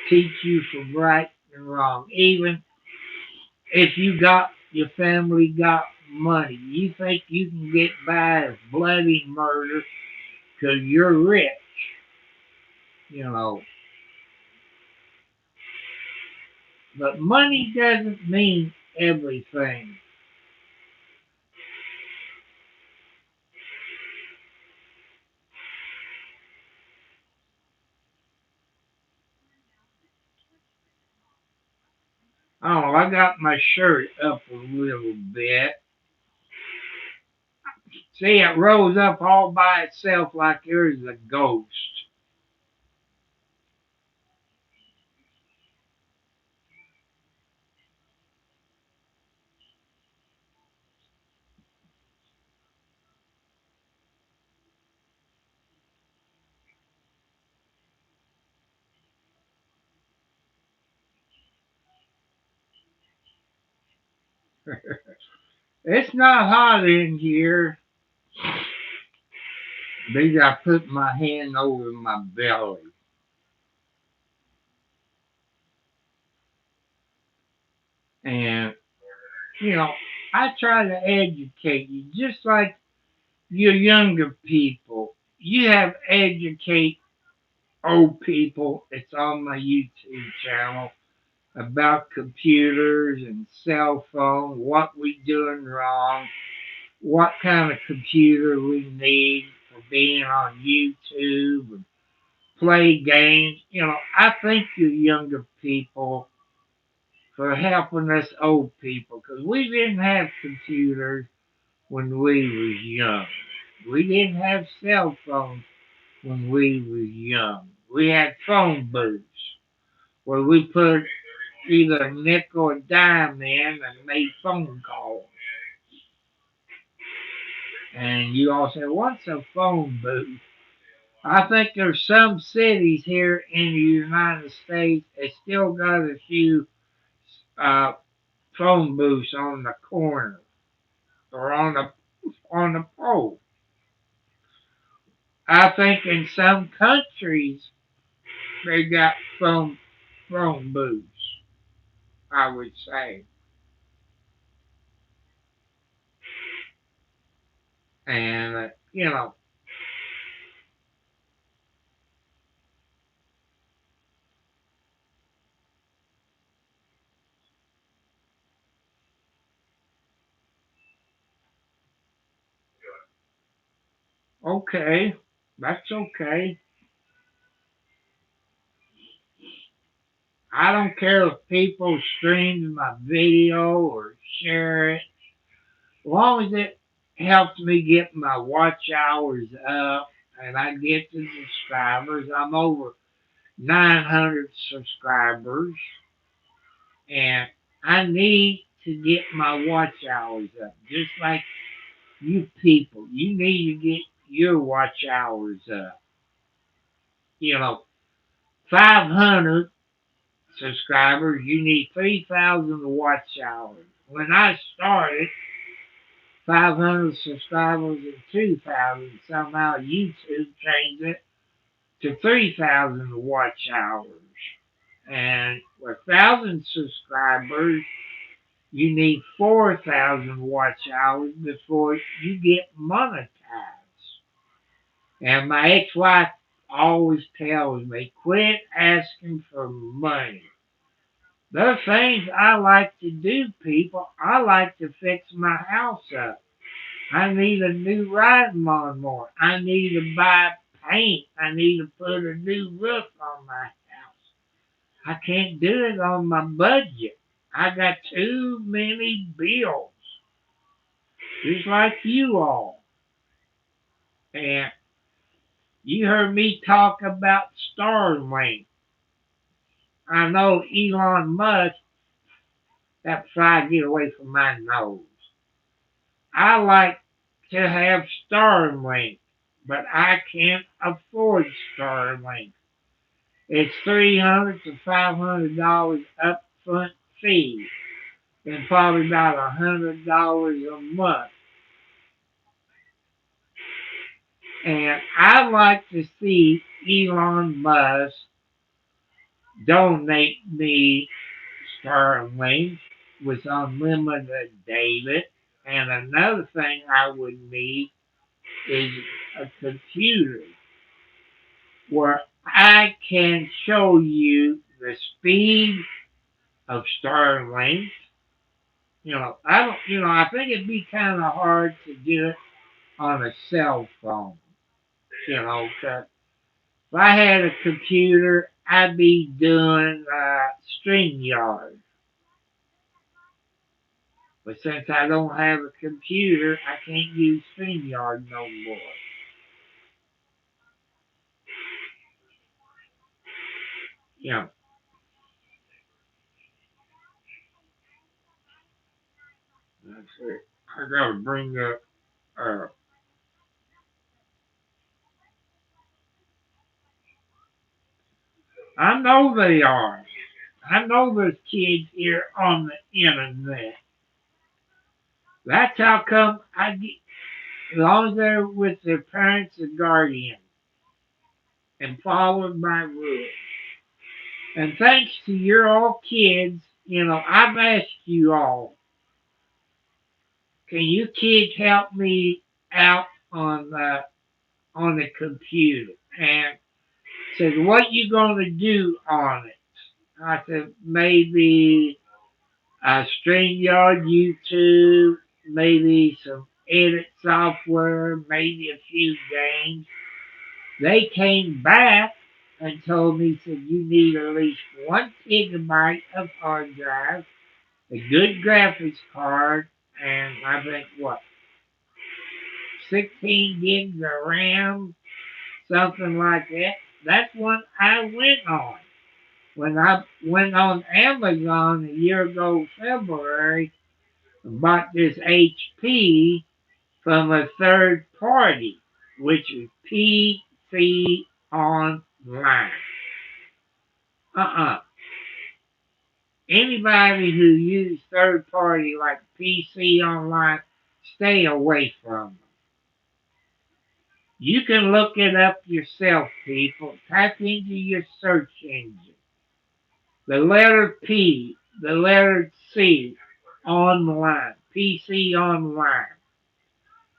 teach you from right and wrong. Even if your family got money, you think you can get by as bloody murder because you're rich, you know. But money doesn't mean everything. Oh, I got my shirt up a little bit. See, it rose up all by itself like there's a ghost. It's not hot in here because I put my hand over my belly. And, you know, I try to educate you just like you younger people. You have educate old people. It's on my YouTube channel about computers and cell phone, what we doing wrong, what kind of computer we need for being on YouTube and play games. I thank you younger people for helping us old people because we didn't have computers when we was young. We didn't have cell phones when we was young. We had phone booths where we put either a nickel or dime in and made phone calls. And you all say, what's a phone booth? I think there's some cities here in the United States that still got a few uh, phone booths on the corner or on the pole. I think in some countries they got phone booths. I would say, and okay, that's okay. I don't care if people stream my video or share it, as long as it helps me get my watch hours up and I get the subscribers. I'm over 900 subscribers, and I need to get my watch hours up, just like you people. You need to get your watch hours up. 500 subscribers, you need 3,000 watch hours. When I started, 500 subscribers and 2,000. Somehow YouTube changed it to 3,000 watch hours. And with 1,000 subscribers, you need 4,000 watch hours before you get monetized. And my ex-wife always tells me, quit asking for money. There are things I like to do, people. I like to fix my house up. I need a new riding lawnmower. I need to buy paint. I need to put a new roof on my house. I can't do it on my budget. I got too many bills. just like you all. And you heard me talk about Starlink. I know Elon Musk, that fly get away from my nose. I like to have Starlink, but I can't afford Starlink. It's $300 to $500 upfront fee, and probably about $100 a month. And I'd like to see Elon Musk donate me Starlink with unlimited data. And another thing I would need is a computer where I can show you the speed of Starlink. I think it'd be kind of hard to do it on a cell phone. 'Cause if I had a computer, I'd be doing StreamYard. But since I don't have a computer, I can't use StreamYard no more. Yeah, that's it. I gotta bring up. Uh, I know they are. I know there's kids here on the internet. That's how come I get, as long as they're with their parents and guardians and following my rules. And thanks to your all kids, I've asked you all, can you kids help me out on the computer? And said, what you gonna do on it? I said, maybe StreamYard, YouTube, maybe some edit software, maybe a few games. They came back and told me, said, you need at least 1 gigabyte of hard drive, a good graphics card, and I think, what, 16 gigs of RAM, something like that. That's what I went on. When I went on Amazon a year ago, February, and bought this HP from a third party, which is PC Online. Uh-uh. Anybody who uses third party like PC Online, stay away from them. You can look it up yourself, people. Type into your search engine the letter P, the letter C, online, PC Online,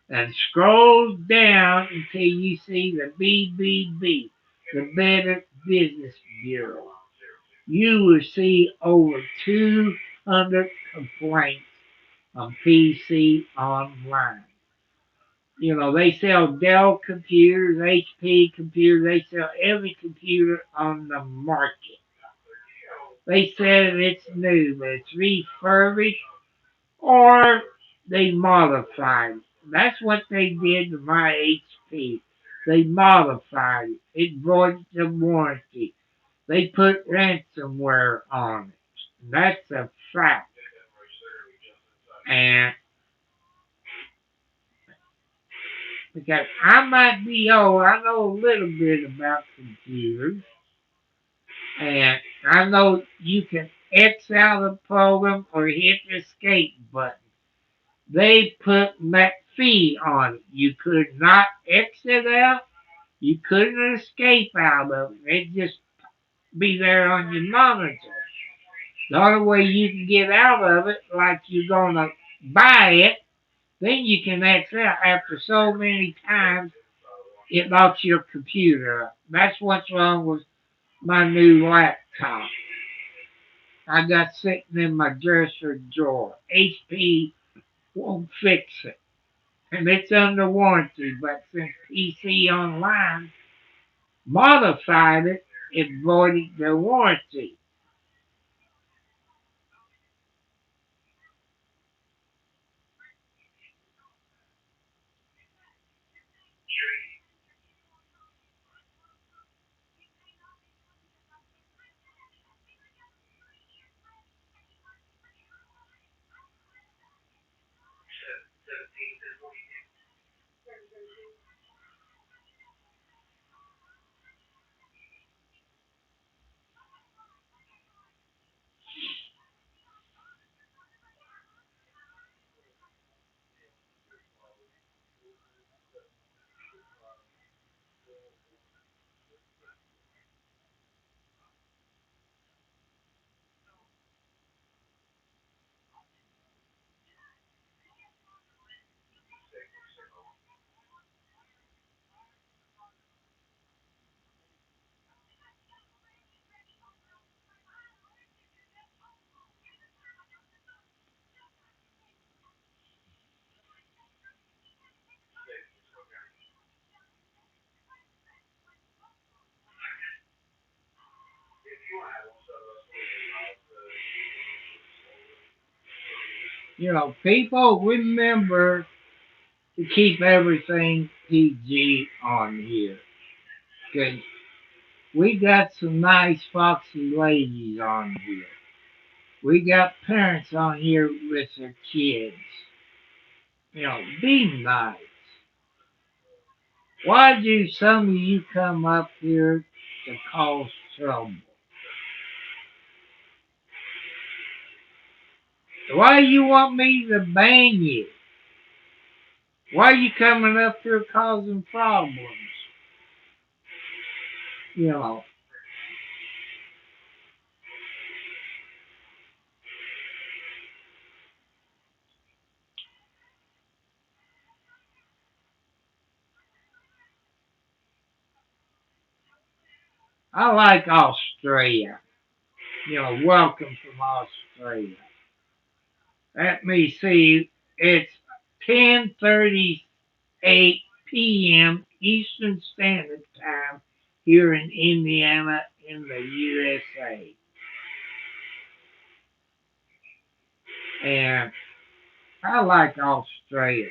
and scroll down until you see the BBB, the Better Business Bureau. You will see over 200 complaints on PC Online. They sell Dell computers, HP computers, they sell every computer on the market. They said it's new, but it's refurbished or they modified it. That's what they did to my HP. They modified it. It voided the warranty. They put ransomware on it. That's a fact. And because I might be old, I know a little bit about computers. And I know you can X out a program or hit the escape button. They put McPhee on it. You could not exit out. You couldn't escape out of it. It'd just be there on your monitor. The only way you can get out of it, like you're gonna buy it, then you can exit out. After so many times, it locks your computer up. That's what's wrong with my new laptop. I got sitting in my dresser drawer. HP won't fix it. And it's under warranty, but since PC Online modified it, it voided the warranty. People remember to keep everything PG on here. 'Cause we got some nice foxy ladies on here. We got parents on here with their kids. Be nice. Why do some of you come up here to cause trouble? Why you want me to bang you? Why you coming up here causing problems? You know, I like Australia. Welcome from Australia. Let me see. It's 10:38 p.m. Eastern Standard Time here in Indiana in the USA. And I like Australia.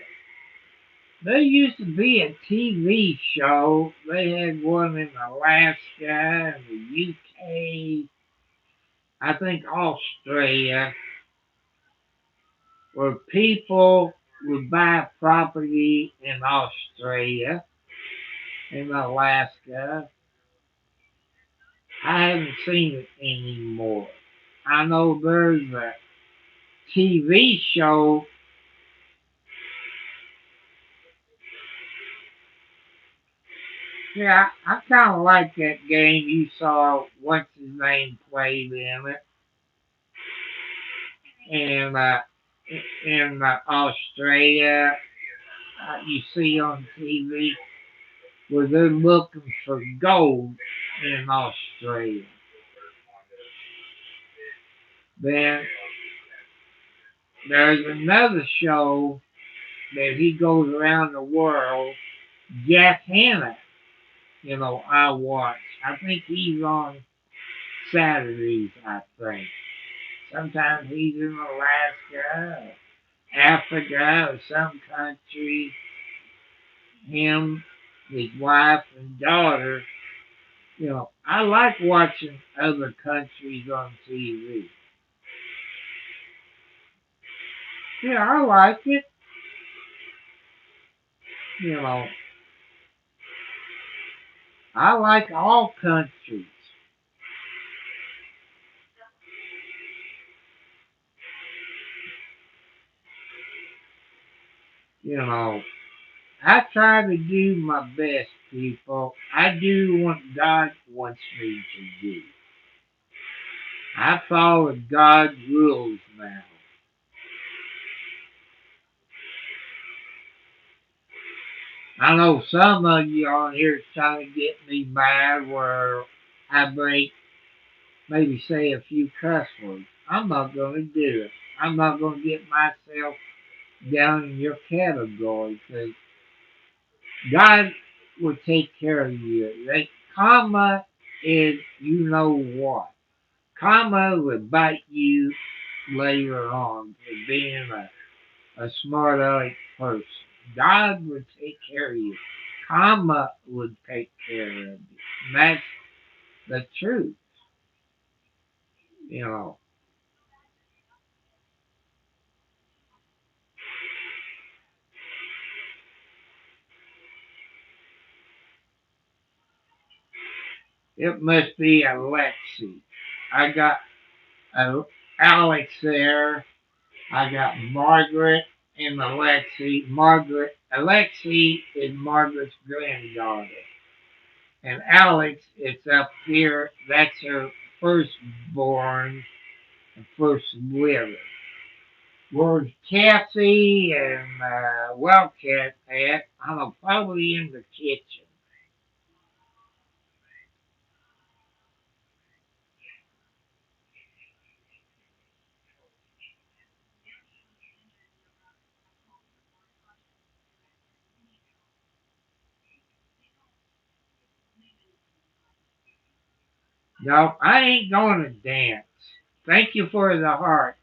There used to be a TV show. They had one in Alaska and the UK, I think Australia, where people would buy property in Australia and Alaska. I haven't seen it anymore. I know there's a TV show. Yeah, I kind of like that game. You saw what's his name played in it, and in Australia, you see on TV where they're looking for gold in Australia. Then there's another show that he goes around the world. Jack Hanna, I watch. I think he's on Saturdays, I think. Sometimes he's in Alaska, Africa, or some country. Him, his wife, and daughter. I like watching other countries on TV. Yeah, I like it. You know, I like all countries. You know, I try to do my best, people. I do what God wants me to do. I follow God's rules now. I know some of you on here is trying to get me mad where I break, maybe say a few cuss words. I'm not going to do it. I'm not going to get myself down in your category because God will take care of you. Karma is you know what. Karma will bite you later on for being a smart aleck person. God would take care of you. Karma would take care of you. And that's the truth. You know, it must be Alexi. I got Alex there. I got Margaret and Alexi. Alexi is Margaret's granddaughter. And Alex is up here. That's her firstborn and first liver. Where's Kathy and Wildcat at? I'm probably in the kitchen. No, I ain't going to dance. Thank you for the hearts.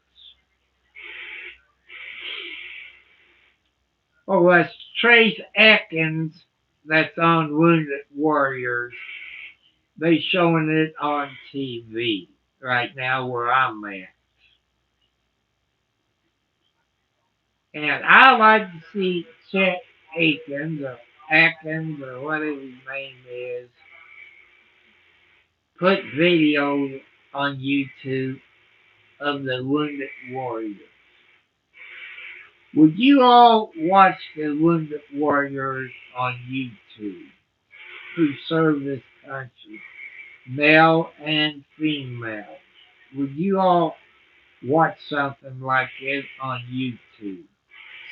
Oh, that's Trace Atkins that's on Wounded Warriors. They showing it on TV right now where I'm at. And I like to see Chet Atkins, or whatever his name is, put videos on YouTube of the Wounded Warriors. Would you all watch the Wounded Warriors on YouTube who serve this country, male and female? Would you all watch something like it on YouTube?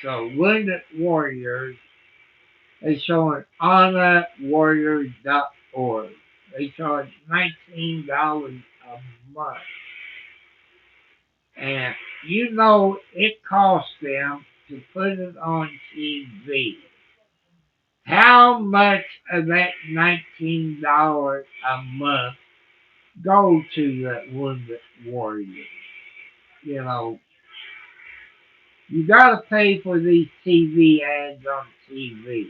So, Wounded Warriors, they show it honorwarriors.org. They charge $19 a month. And you know it costs them to put it on TV. How much of that $19 a month go to the Wounded Warriors? You know, you gotta pay for these TV ads on TV.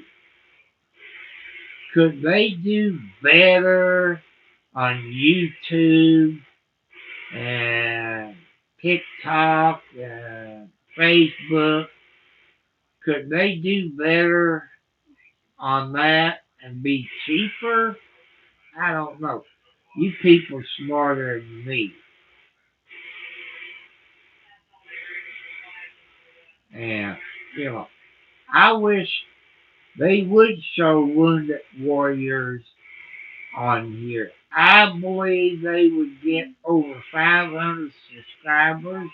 Could they do better on YouTube and TikTok and Facebook? Could they do better on that and be cheaper? I don't know. You people smarter than me. And, you know, I wish they would show Wounded Warriors on here. I believe they would get over 500 subscribers.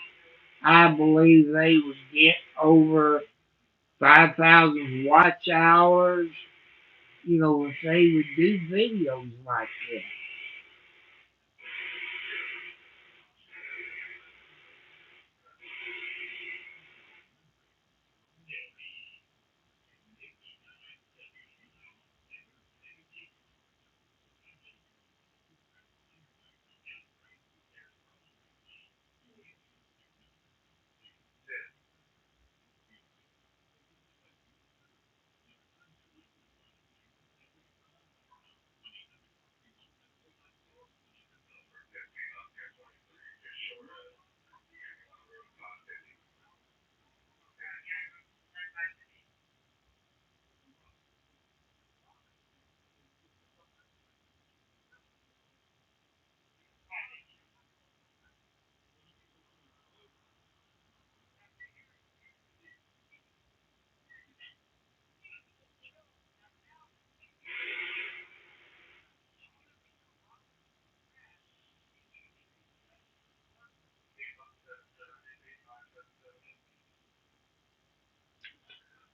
I believe they would get over 5,000 watch hours. You know, if they would do videos like that.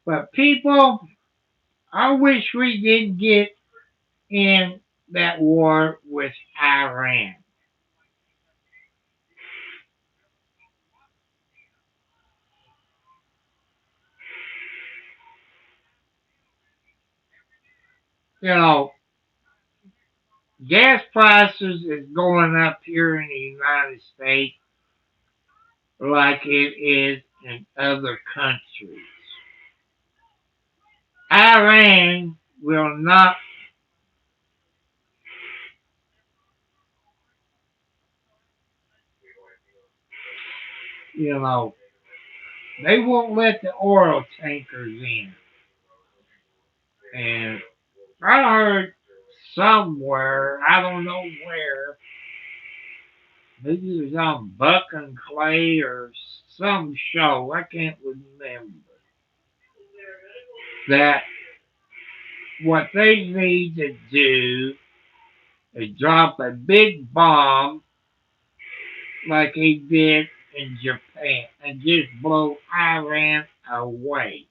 But people, I wish we didn't get in that war with Iran. You know, gas prices is going up here in the United States like it is in other countries. Iran will not, you know, they won't let the oil tankers in. And I heard somewhere, I don't know where, maybe it was on Buck and Clay or some show, I can't remember, that what they need to do is drop a big bomb like they did in Japan and just blow Iran away.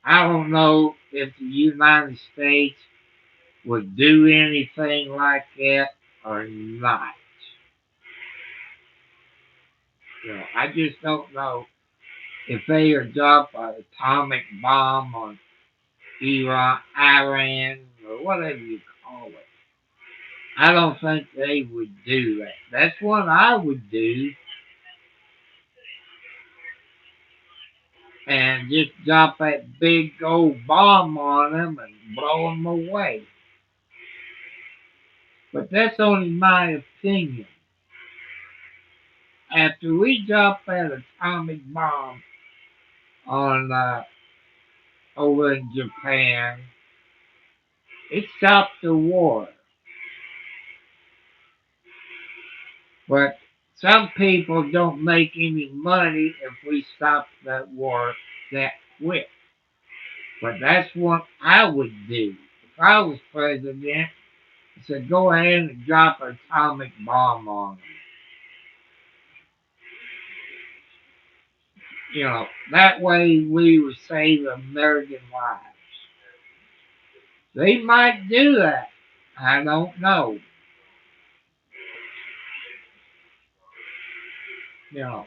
I don't know if the United States would do anything like that or not. You know, I just don't know if they would drop an atomic bomb on Iran, or whatever you call it. I don't think they would do that. That's what I would do. and just drop that big old bomb on them and blow them away. But that's only my opinion. After we drop that atomic bomb on over in Japan, it stopped the war. But some people don't make any money if we stop that war that quick. But that's what I would do. If I was president, I said go ahead and drop an atomic bomb on them. That way we would save American lives. They might do that. I don't know. You know.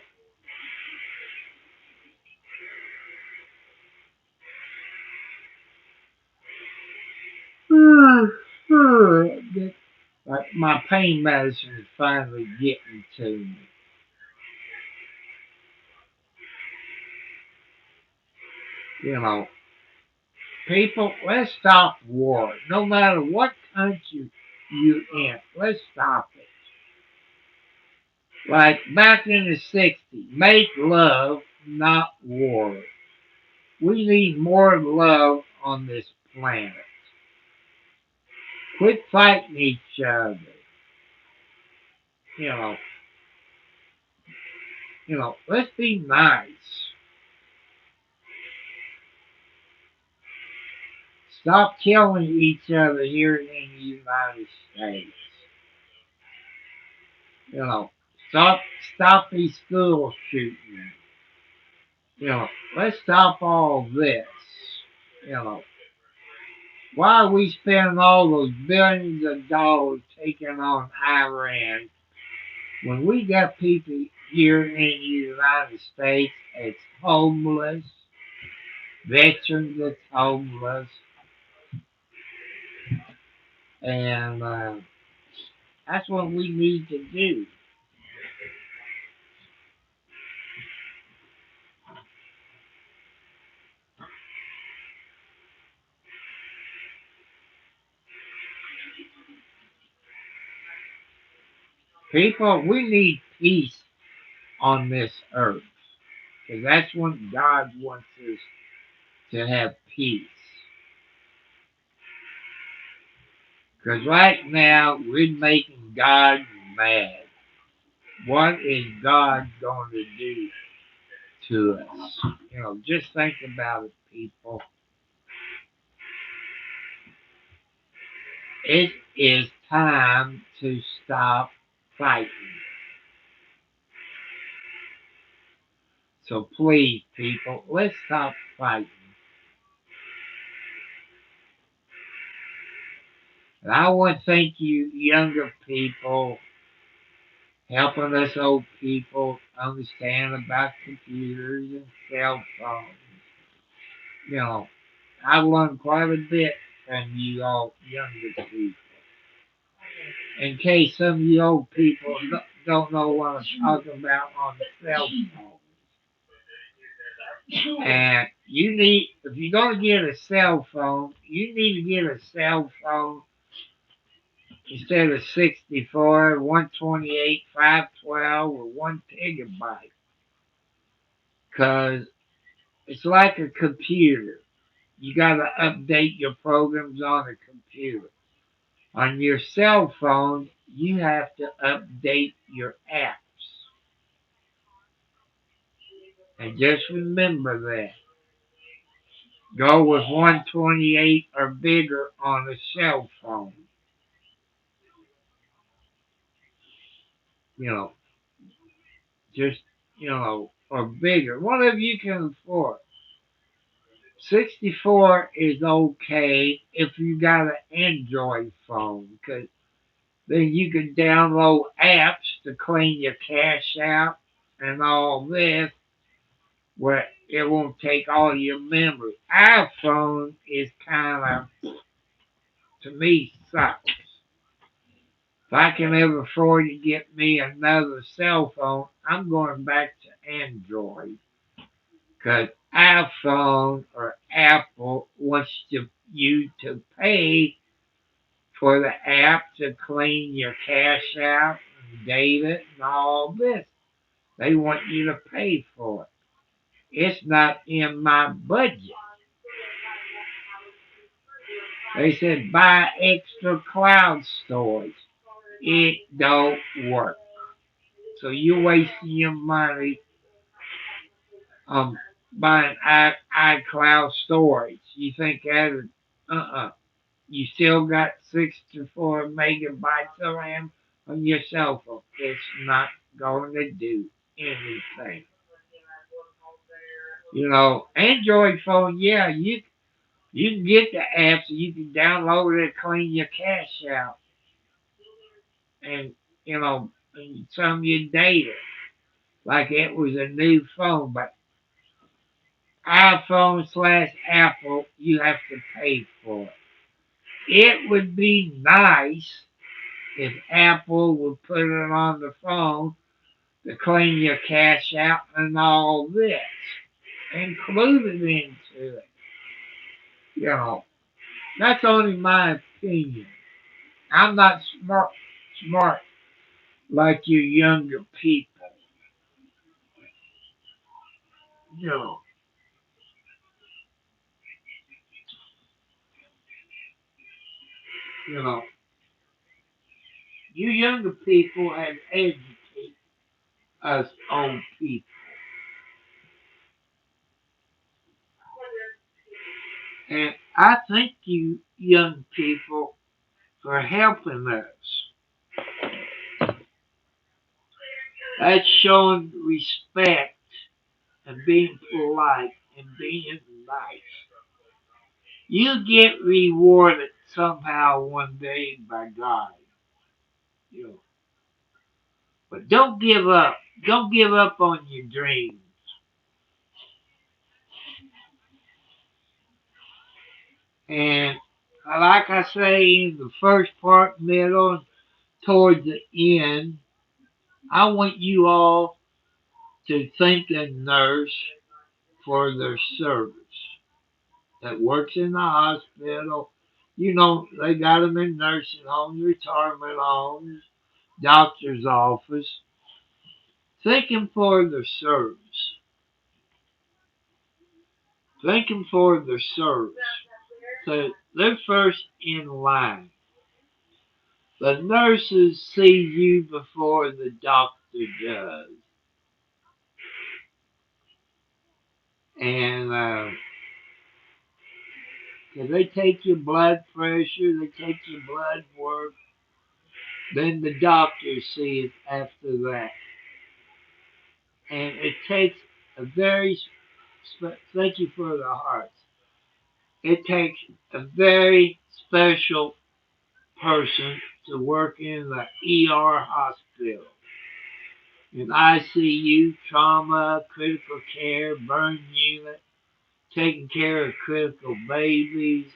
But my pain medicine is finally getting to me. You know, people, let's stop war. No matter what country you in, let's stop it. Like back in the 60s, make love, not war. We need more love on this planet. Quit fighting each other. You know, let's be nice. Stop killing each other here in the United States. You know, stop these school shootings. Let's stop all this. You know, why are we spending all those billions of dollars taking on Iran when we got people here in the United States that's homeless, veterans that's homeless, and that's what we need to do. People, we need peace on this earth. Because that's what God wants us to have peace. Because right now, we're making God mad. What is God going to do to us? Just think about it, people. It is time to stop fighting. So please, people, let's stop fighting. And I want to thank you, younger people, helping us old people understand about computers and cell phones. You know, I learned quite a bit from you all younger people. In case some of you old people don't know what I'm talking about on the cell phone. And if you're going to get a cell phone, you need to get a cell phone instead of 64, 128, 512, or 1 gigabyte. Because it's like a computer. You got to update your programs on a computer. On your cell phone, you have to update your apps. And just remember that. Go with 128 or bigger on a cell phone. You know, just, or bigger. Whatever you can afford. 64 is okay if you got an Android phone, because then you can download apps to clean your cache out and all this, where it won't take all your memory. iPhone is kind of, to me, sucks. If I can ever afford to get me another cell phone, I'm going back to Android. Because iPhone or Apple wants you to pay for the app to clean your cache out and data and all this. They want you to pay for it. It's not in my budget. They said buy extra cloud storage. It don't work. So you're wasting your money buying iCloud storage. You think that is, you still got 64 megabytes of RAM on your cell phone. It's not going to do anything. Android phone, yeah, you can get the apps and you can download it and clean your cache out and and some of your data like it was a new phone, but iPhone/Apple, you have to pay for it. It would be nice if Apple would put it on the phone to clean your cache out and all this, included into it. You know, that's only my opinion. I'm not smart like you younger people. You know, you know, you younger people have educated us old people, and I thank you young people for helping us. That's showing respect and being polite and being nice. You get rewarded somehow one day by God. You know. But don't give up. Don't give up on your dreams. And like I say in the first part, middle, and towards the end, I want you all to thank a nurse for their service that works in the hospital. They got them in nursing homes, retirement homes, doctor's office. Thank them for their service. Thank them for their service. So they're first in line. The nurses see you before the doctor does. And they take your blood pressure, they take your blood work, then the doctor sees after that. And it takes a thank you for the hearts. It takes a very special person to work in the ER hospital. In ICU, trauma, critical care, burn unit, taking care of critical babies.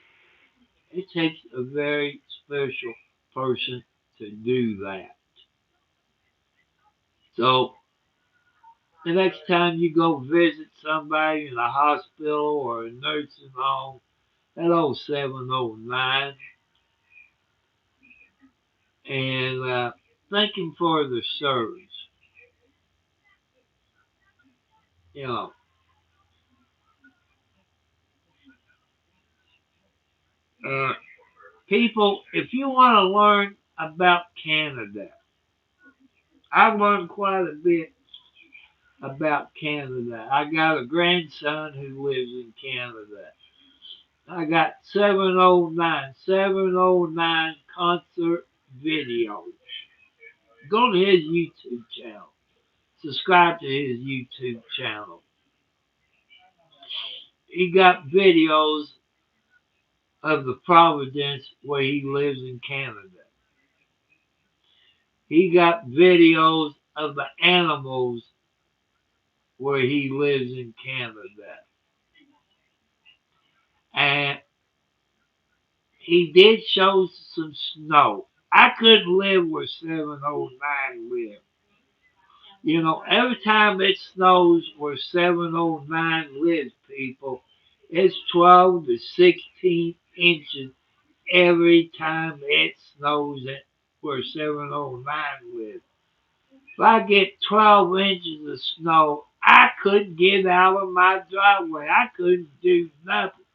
It takes a very special person to do that. So the next time you go visit somebody in a hospital or a nursing home, that old 709, and thank him for the service. You know, uh, people, if you want to learn about Canada, I've learned quite a bit about Canada. I got a grandson who lives in Canada. I got 709 concert videos. Go to his YouTube channel. Subscribe to his YouTube channel. He got videos of the Providence where he lives in Canada. He got videos of the animals where he lives in Canada. And he did show some snow. I couldn't live where 709 lived. Every time it snows where 709 lives, people, it's 12 to 16 inches every time it snows at where 709 lives. If I get 12 inches of snow, I couldn't get out of my driveway. I couldn't do nothing.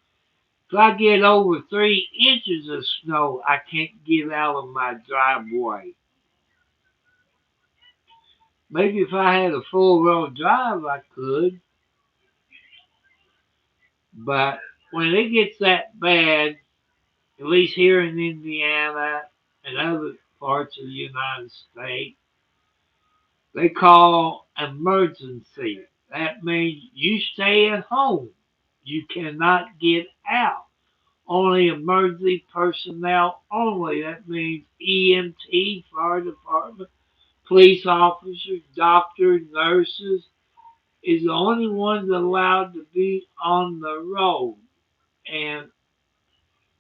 If I get over 3 inches of snow, I can't get out of my driveway. Maybe if I had a full-road drive, I could. But when it gets that bad, at least here in Indiana and other parts of the United States, they call emergency. That means you stay at home. You cannot get out. Only emergency personnel only. That means EMT, fire department, police officers, doctors, nurses is the only ones allowed to be on the road. And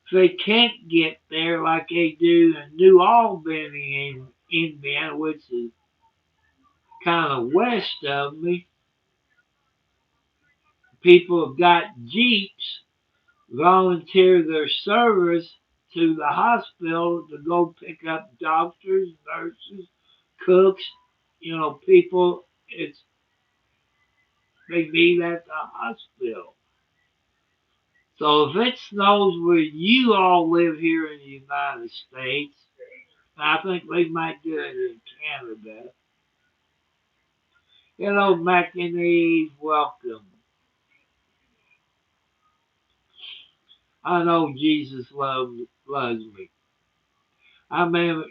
if they can't get there like they do in New Albany in Indiana, which is kind of west of me, people have got jeeps, volunteer their service to the hospital to go pick up doctors, nurses, cooks, people they need at the hospital. So if it snows where you all live here in the United States, I think they might do it in Canada. Hello, McInnes, welcome. I know Jesus loves me. I remember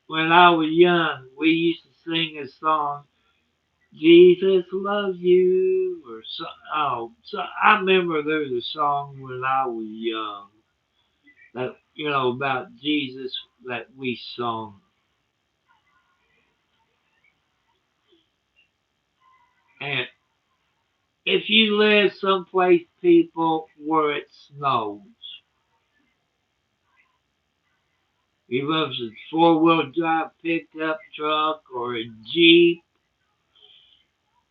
when I was young, we used to sing a song, Jesus loves you, or so. Oh, so I remember there was a song when I was young that about Jesus that we sung. And if you live someplace, people, where it snows, even if it's a four-wheel drive pickup truck or a Jeep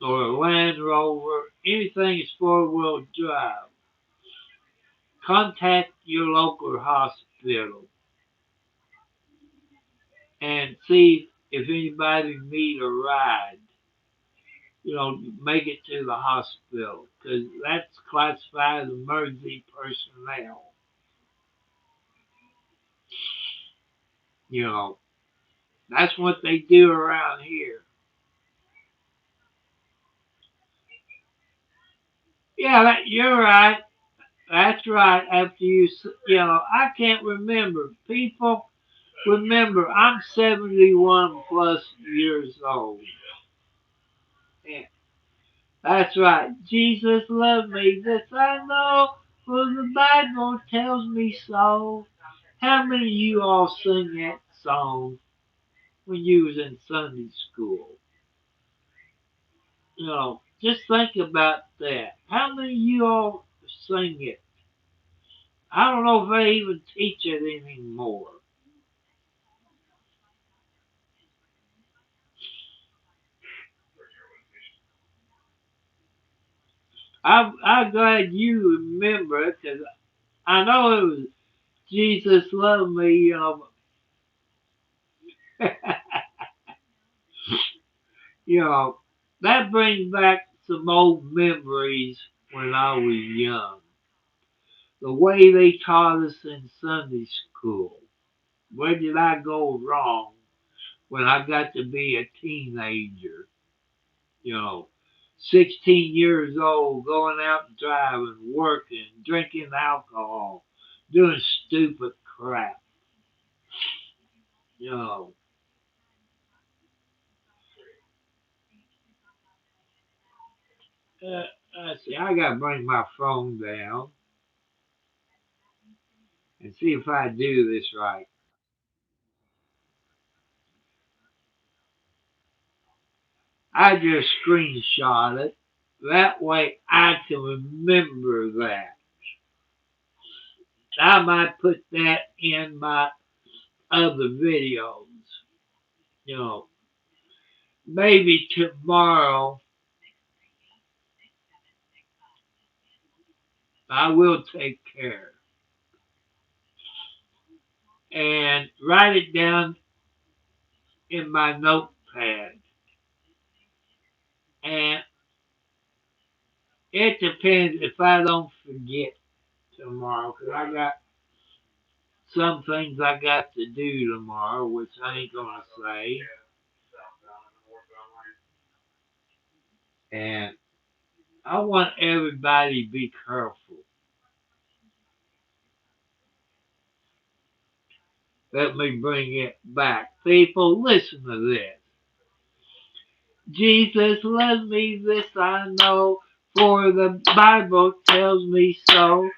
or a Land Rover, anything is four-wheel drive, contact your local hospital and see if anybody need a ride. Make it to the hospital because that's classified as emergency personnel. You know, that's what they do around here. Yeah, you're right. That's right. After I can't remember. People, remember, I'm 71 plus years old. Yeah, that's right. Jesus loved me. This I know, for the Bible tells me so. How many of you all sing that song when you was in Sunday school? Just think about that. How many of you all sing it? I don't know if they even teach it anymore. I'm glad you remember it because I know it was Jesus loved me. you know, that brings back some old memories when I was young. The way they taught us in Sunday school. Where did I go wrong when I got to be a teenager? You know, 16 years old, going out and driving, working, drinking alcohol, doing stupid crap. You know, let's see, I gotta bring my phone down and see if I do this right. I just screenshot it. That way I can remember that. I might put that in my other videos. You know, maybe tomorrow I will take care and write it down in my notepad. And it depends if I don't forget tomorrow, because I got some things I got to do tomorrow, which I ain't gonna say. And I want everybody to be careful. Let me bring it back. People, listen to this. Jesus loves me, this I know, for the Bible tells me so.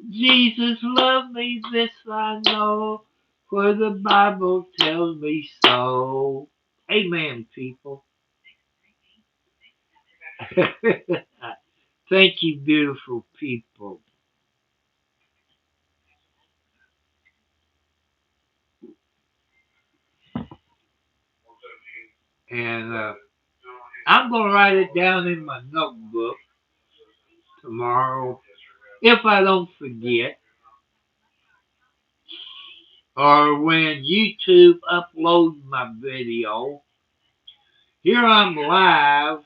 Jesus loves me, this I know, for the Bible tells me so. Amen, people. Thank you, beautiful people. And I'm going to write it down in my notebook tomorrow if I don't forget. Or when YouTube uploads my video, here I'm live,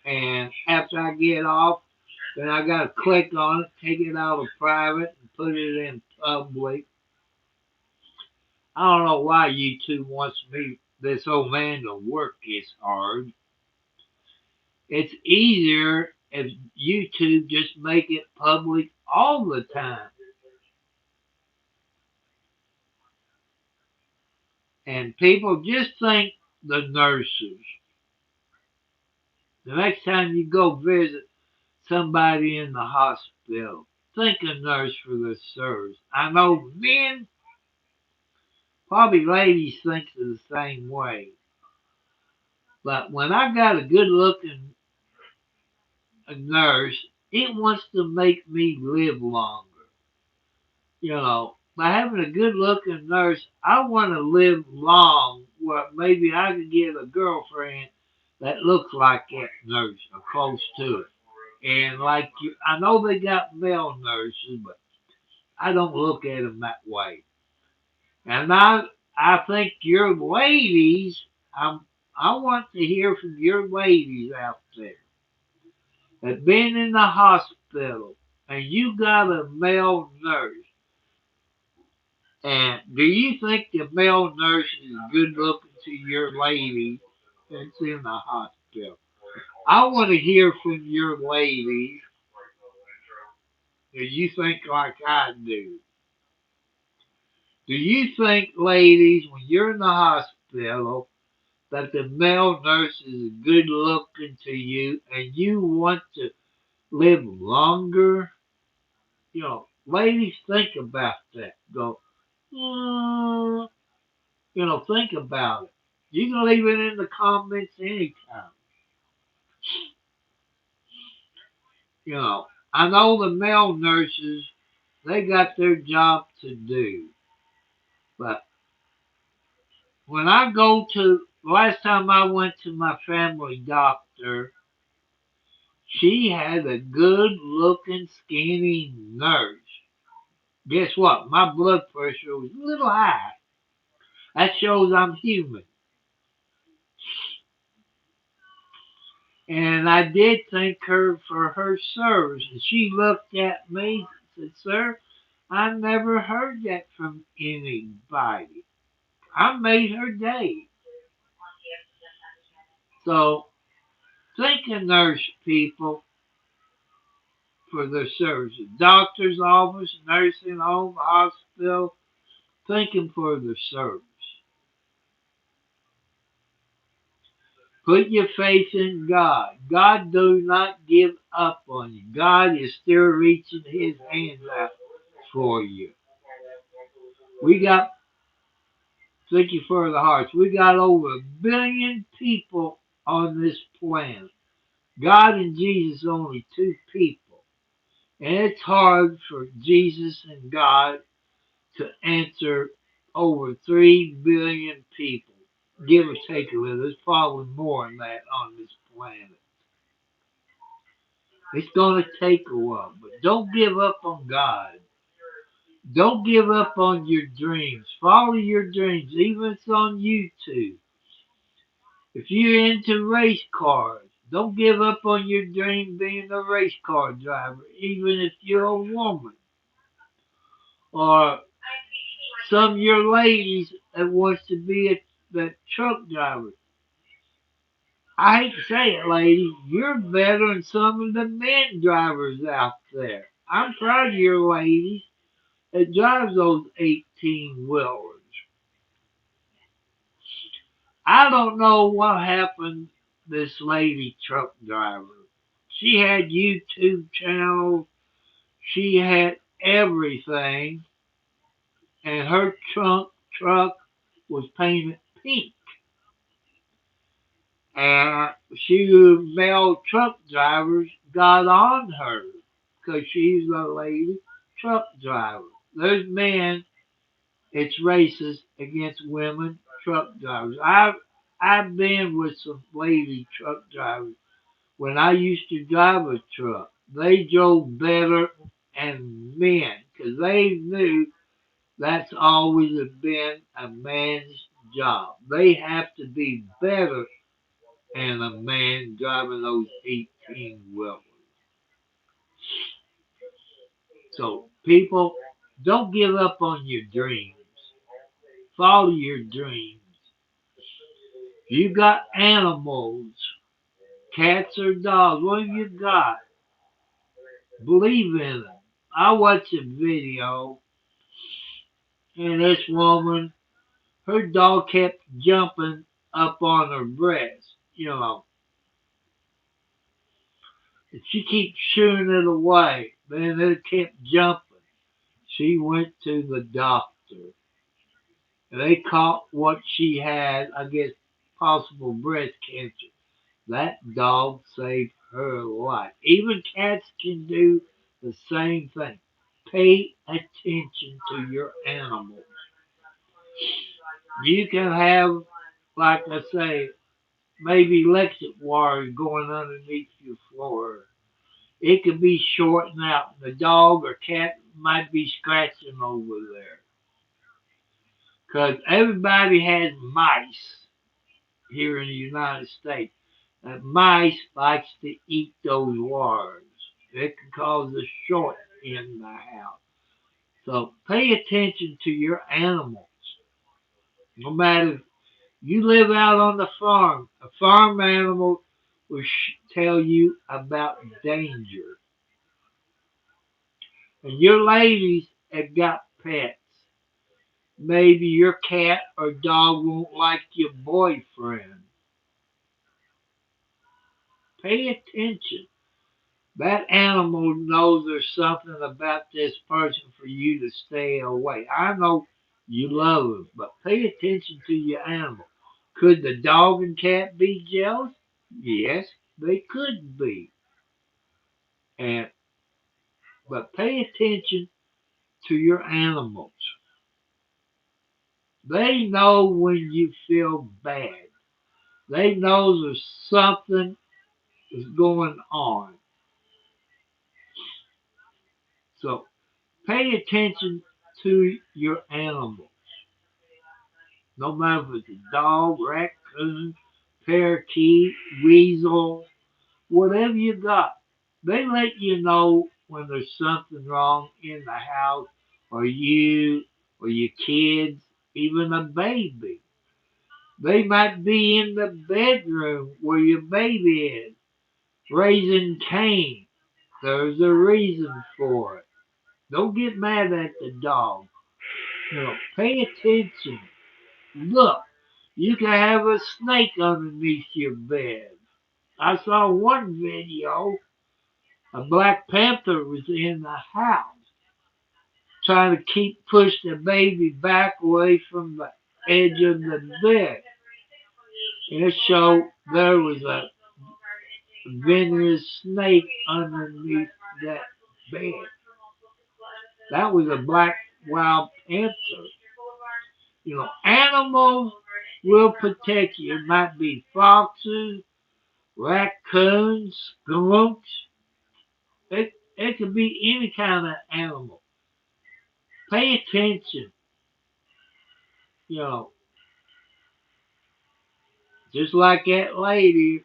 and after I get off, then I gotta click on it, take it out of private, and put it in public. I don't know why YouTube wants me, this old man, to work this hard. It's easier if YouTube just make it public all the time. And people just think the nurses. The next time you go visit somebody in the hospital, think a nurse for the service. I know men, probably ladies, think the same way. But when I got a good looking nurse, it wants to make me live longer. By having a good looking nurse, I want to live long where maybe I could get a girlfriend that looks like that nurse or close to it. And like you, I know they got male nurses, but I don't look at them that way. And I think your ladies, I want to hear from your ladies out there that been in the hospital and you got a male nurse. And do you think the male nurse is good looking to your lady that's in the hospital? I want to hear from your ladies. Do you think like I do? Do you think, ladies, when you're in the hospital, that the male nurse is good looking to you and you want to live longer? Ladies, think about that. Go, mm, think about it. You can leave it in the comments anytime. You know, I know the male nurses, they got their job to do. But when I go to, last time I went to my family doctor, she had a good looking skinny nurse. Guess what? My blood pressure was a little high. That shows I'm human. And I did thank her for her service. And she looked at me and said, "Sir, I never heard that from anybody." I made her day. So thank a nurse, people, for their services. Doctor's office, nursing home, hospital, thank them for their service. Put your faith in God. God do not give up on you. God is still reaching his hands out for you. We got, thank you for the hearts, we got over 1 billion people on this planet. God and Jesus only two people. And it's hard for Jesus and God to answer over 3 billion people. give or take a little. There's probably more than that on this planet. It's going to take a while, but don't give up on God. Don't give up on your dreams. Follow your dreams, even if it's on YouTube. If you're into race cars, don't give up on your dream being a race car driver, even if you're a woman. Or some of your ladies that wants to be the truck driver. I hate to say it, ladies, you're better than some of the men drivers out there. I'm proud of your ladies that drives those 18 wheelers. I don't know what happened to this lady truck driver. She had YouTube channels, she had everything, and her truck was painted pink. And male truck drivers got on her because she's a lady truck driver. There's men, it's racist against women truck drivers. I've been with some lady truck drivers when I used to drive a truck. They drove better than men because they knew that's always been a man's job. They have to be better than a man driving those 18 wheelers. So, people, don't give up on your dreams. Follow your dreams. You got animals, cats or dogs, what have you got? Believe in them. I watched a video, and this woman, her dog kept jumping up on her breast, and she kept shooing it away. Then it kept jumping. She went to the doctor. They caught what she had, I guess, possible breast cancer. That dog saved her life. Even cats can do the same thing. Pay attention to your animals. You can have, like I say, maybe electric wire going underneath your floor. It could be shorting out. The dog or cat might be scratching over there. Because everybody has mice here in the United States. And mice likes to eat those wires. It can cause a short in the house. So pay attention to your animals. No matter if you live out on the farm, a farm animal will tell you about danger. And your ladies have got pets. Maybe your cat or dog won't like your boyfriend. Pay attention. That animal knows there's something about this person for you to stay away. I know you love them, but pay attention to your animal. Could the dog and cat be jealous? Yes, they could be. And but pay attention to your animals. They know when you feel bad. They know there's something is going on. So pay attention to your animals. No matter if it's a dog, raccoon, parakeet, weasel, whatever you got. They let you know when there's something wrong in the house or you or your kids, even a baby. They might be in the bedroom where your baby is, raising Cain. There's a reason for it. Don't get mad at the dog. Pay attention. Look, you can have a snake underneath your bed. I saw one video, a Black Panther was in the house trying to push the baby back away from the edge of the bed. And it showed there was a venomous snake underneath that bed. That was a black wild panther. Animals will protect you. It might be foxes, raccoons, skunks. It could be any kind of animal. Pay attention. You know, just like that lady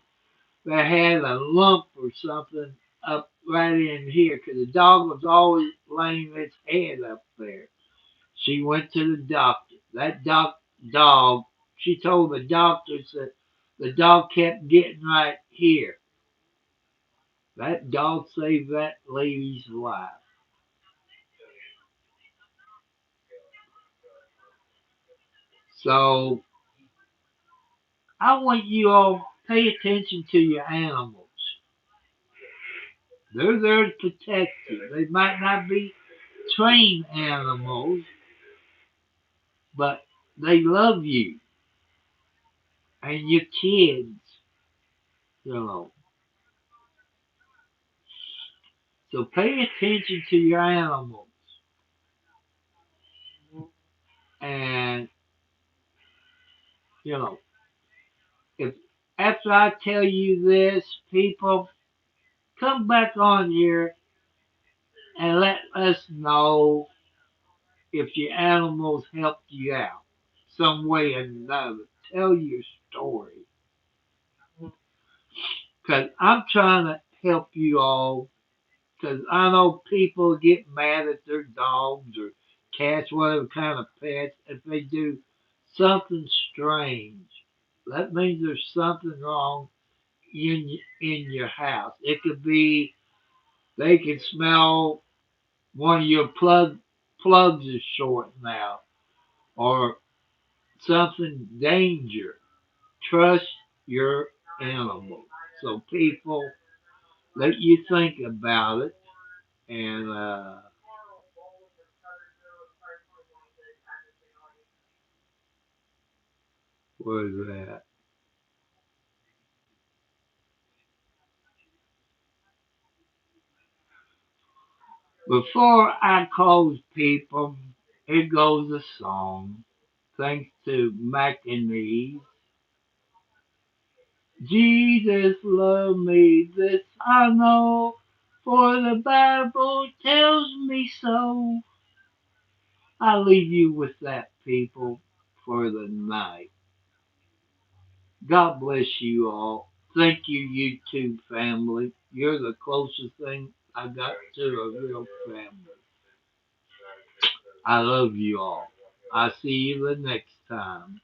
that had a lump or something up right in here, because the dog was always laying its head up there. She went to the doctor. That dog, she told the doctors that the dog kept getting right here. That dog saved that lady's life. So I want you all to pay attention to your animals. They're there to protect you. They might not be trained animals, but they love you and your kids, you know. So pay attention to your animals. And, you know, if after I tell you this, people, come back on here and let us know if your animals helped you out some way or another. Tell your story. Because I'm trying to help you all. Because I know people get mad at their dogs or cats, whatever kind of pets, if they do something strange. That means there's something wrong in your house. It could be they can smell one of your plugs is short now, or something danger. Trust your animal. So people, let you think about it, and what is that? Before I close, people, here goes a song. Thanks to Mac and me. Jesus loved me, this I know, for the Bible tells me so. I leave you with that, people, for the night. God bless you all. Thank you, YouTube family. You're the closest thing I got to a real family. I love you all. I'll see you the next time.